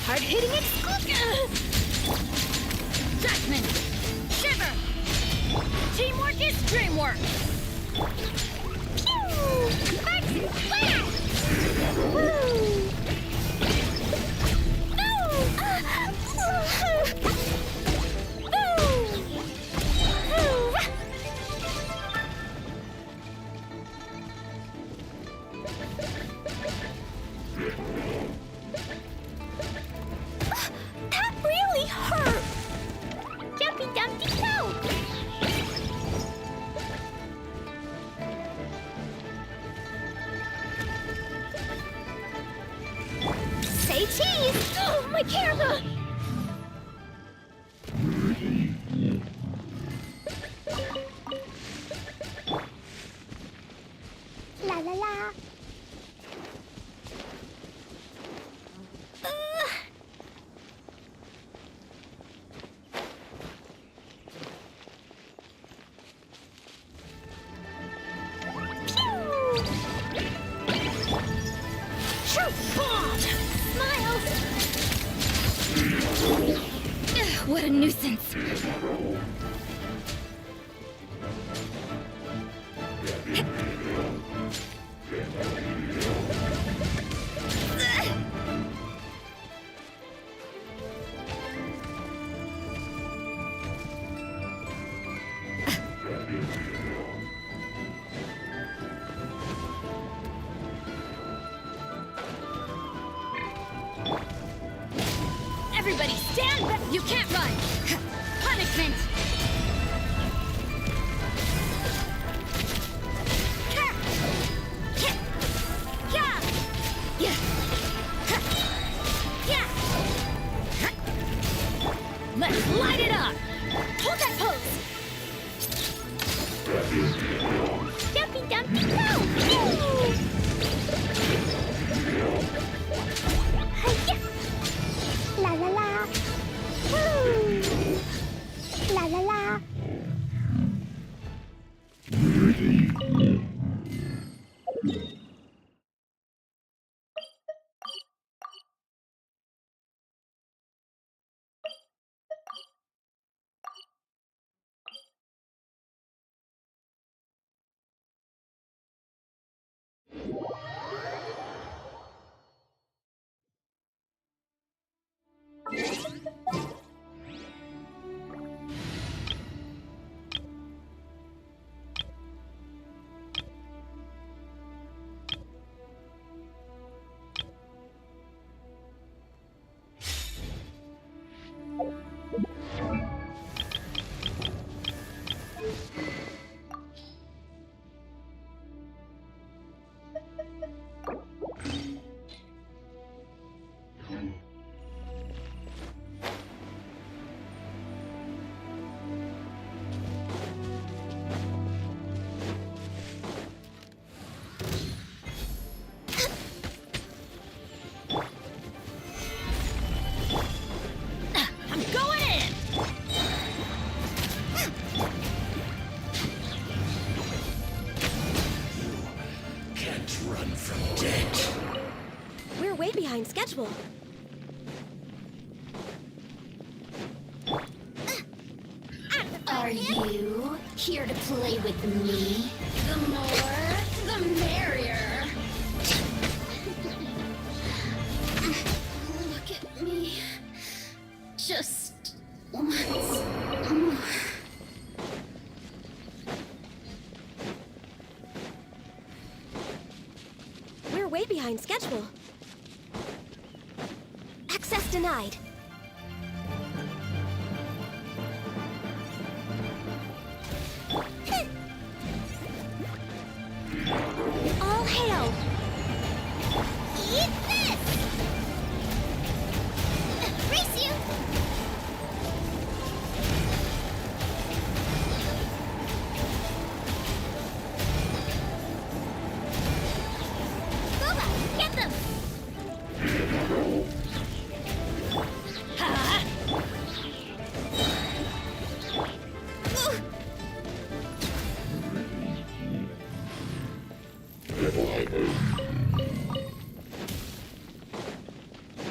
Hard-hitting exclusive! Judgment! Shiver! Teamwork is dreamwork! Pew! Max Splash! Woo! Jeez! Oh, my camera! La la la. What a nuisance. Everybody stand back! You can't run! Punishment! Let's light it up! Hold that pose! Dumpy dumpy go! La la la! Woo! La la la! Behind schedule. Are you here to play with me? The more, the merrier. Look at me. Just once more. We're way behind schedule. Access denied. All hail! Eat this! Race you! Boba, get them!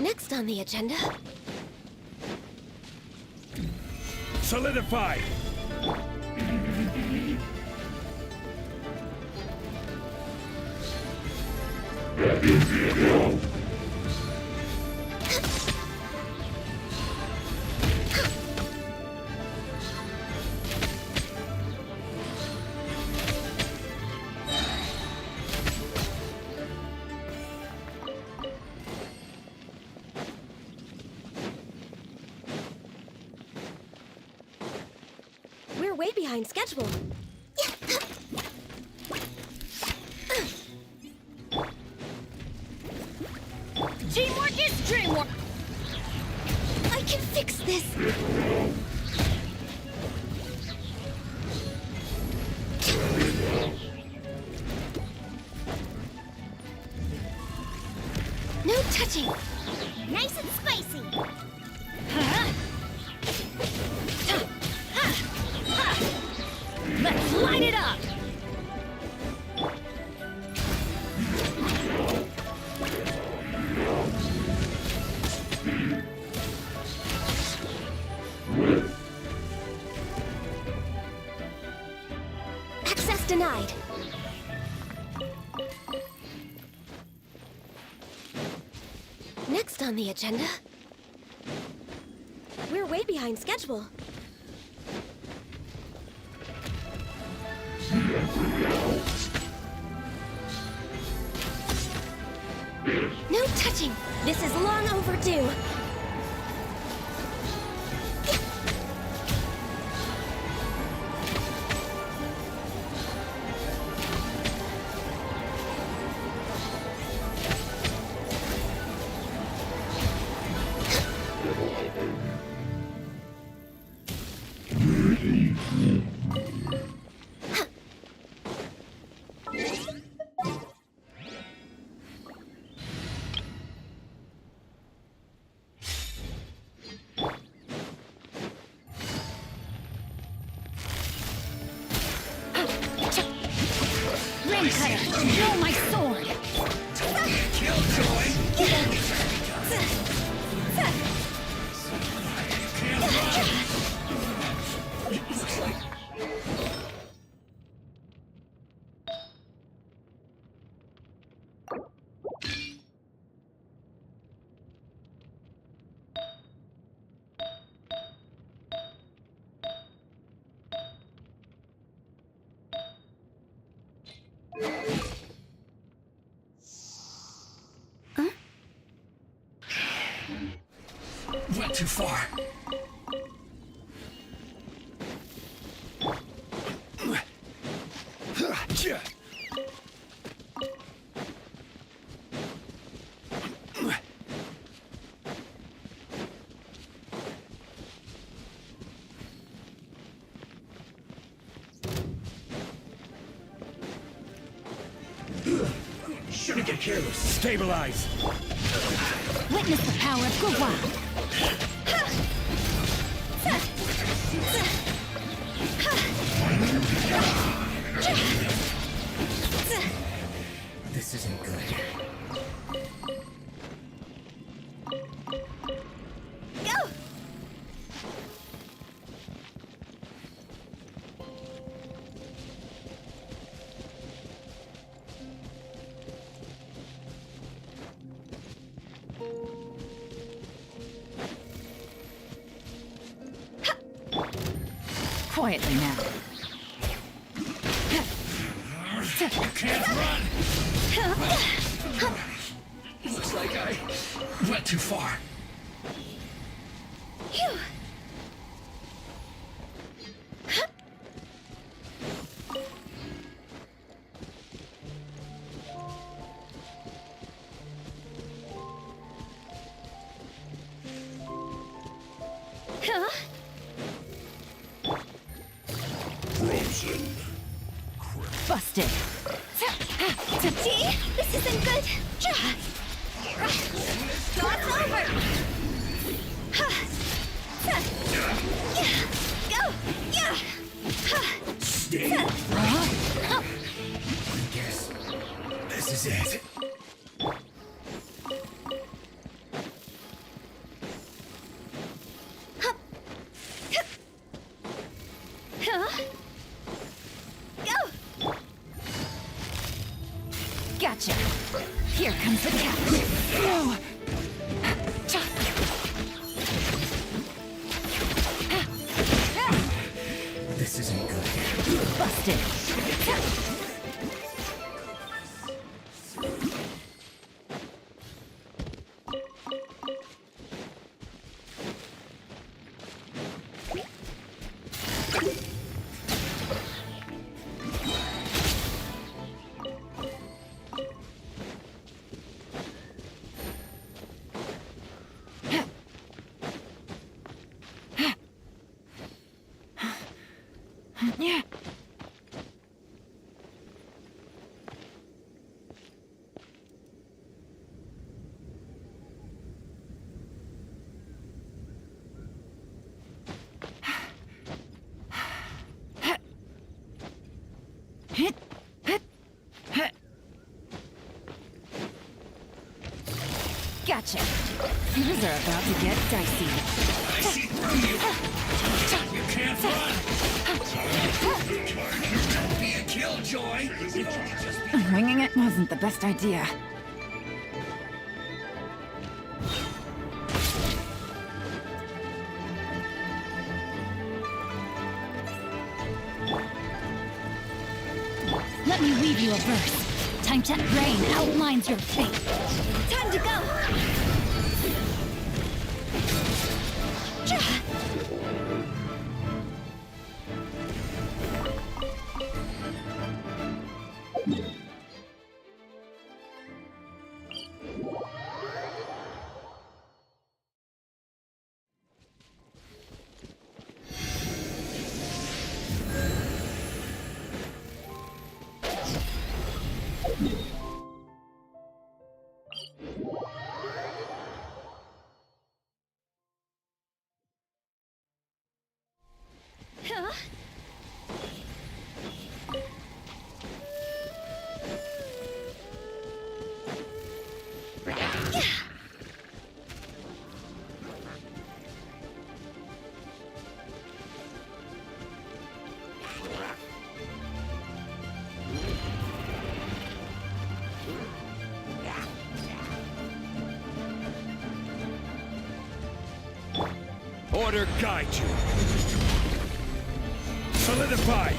Next on the agenda. Solidify! We're way behind schedule. Teamwork is dreamwork! fix this. No touching. Nice and spicy. Let's light it up! Access denied. Next on the agenda. We're way behind schedule. No touching! This is long overdue. Throw my sword! Went too far. Shouldn't get careless. Stabilize. Witness the power of Gurwa! This isn't good. Go! Quietly now. You can't run! Looks like I went too far. Phew. Huh? Frozen. Busted! See? This isn't good. Start over. Go. Stay. I guess this is it. Gotcha! Here comes the catch! This isn't good. Busted! Gotcha. Things are about to get dicey. I see through you. You can't run. Don't be a killjoy. Ringing it wasn't the best idea. Let me read you a verse. Time to rain outlines your fate. Time to go! Huh? Order guide you. Solidify.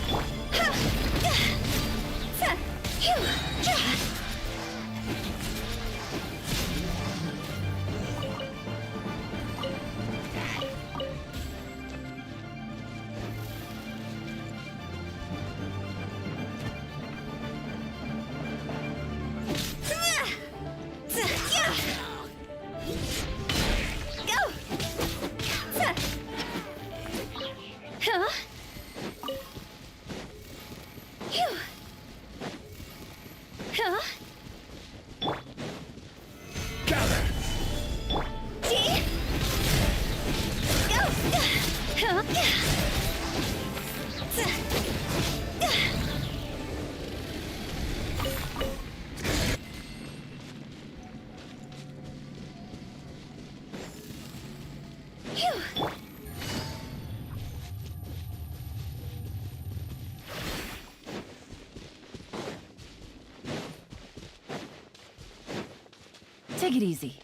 Take it easy.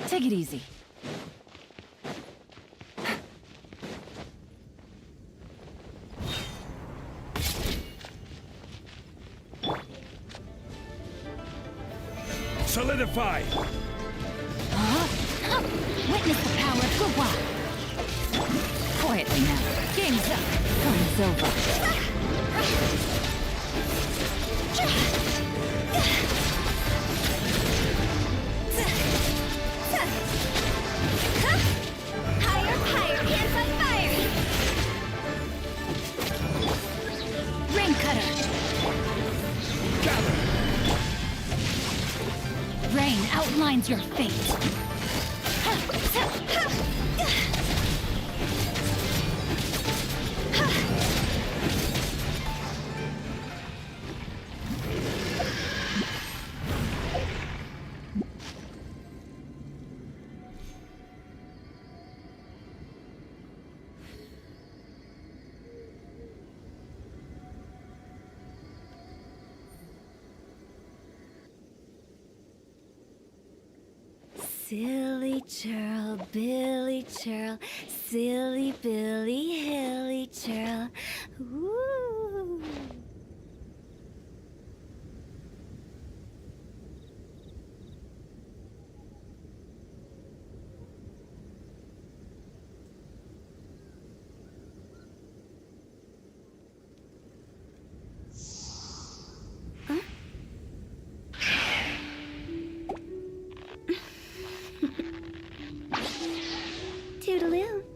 Take it easy. Solidify. Witness the power of Gua. Quietly now. Game's up. Game's over. Higher, higher, hands on fire! Rain cutter. Rain outlines your fate. Silly churl, Billy churl, silly Billy, hilly churl. Ooh. Toodaloo.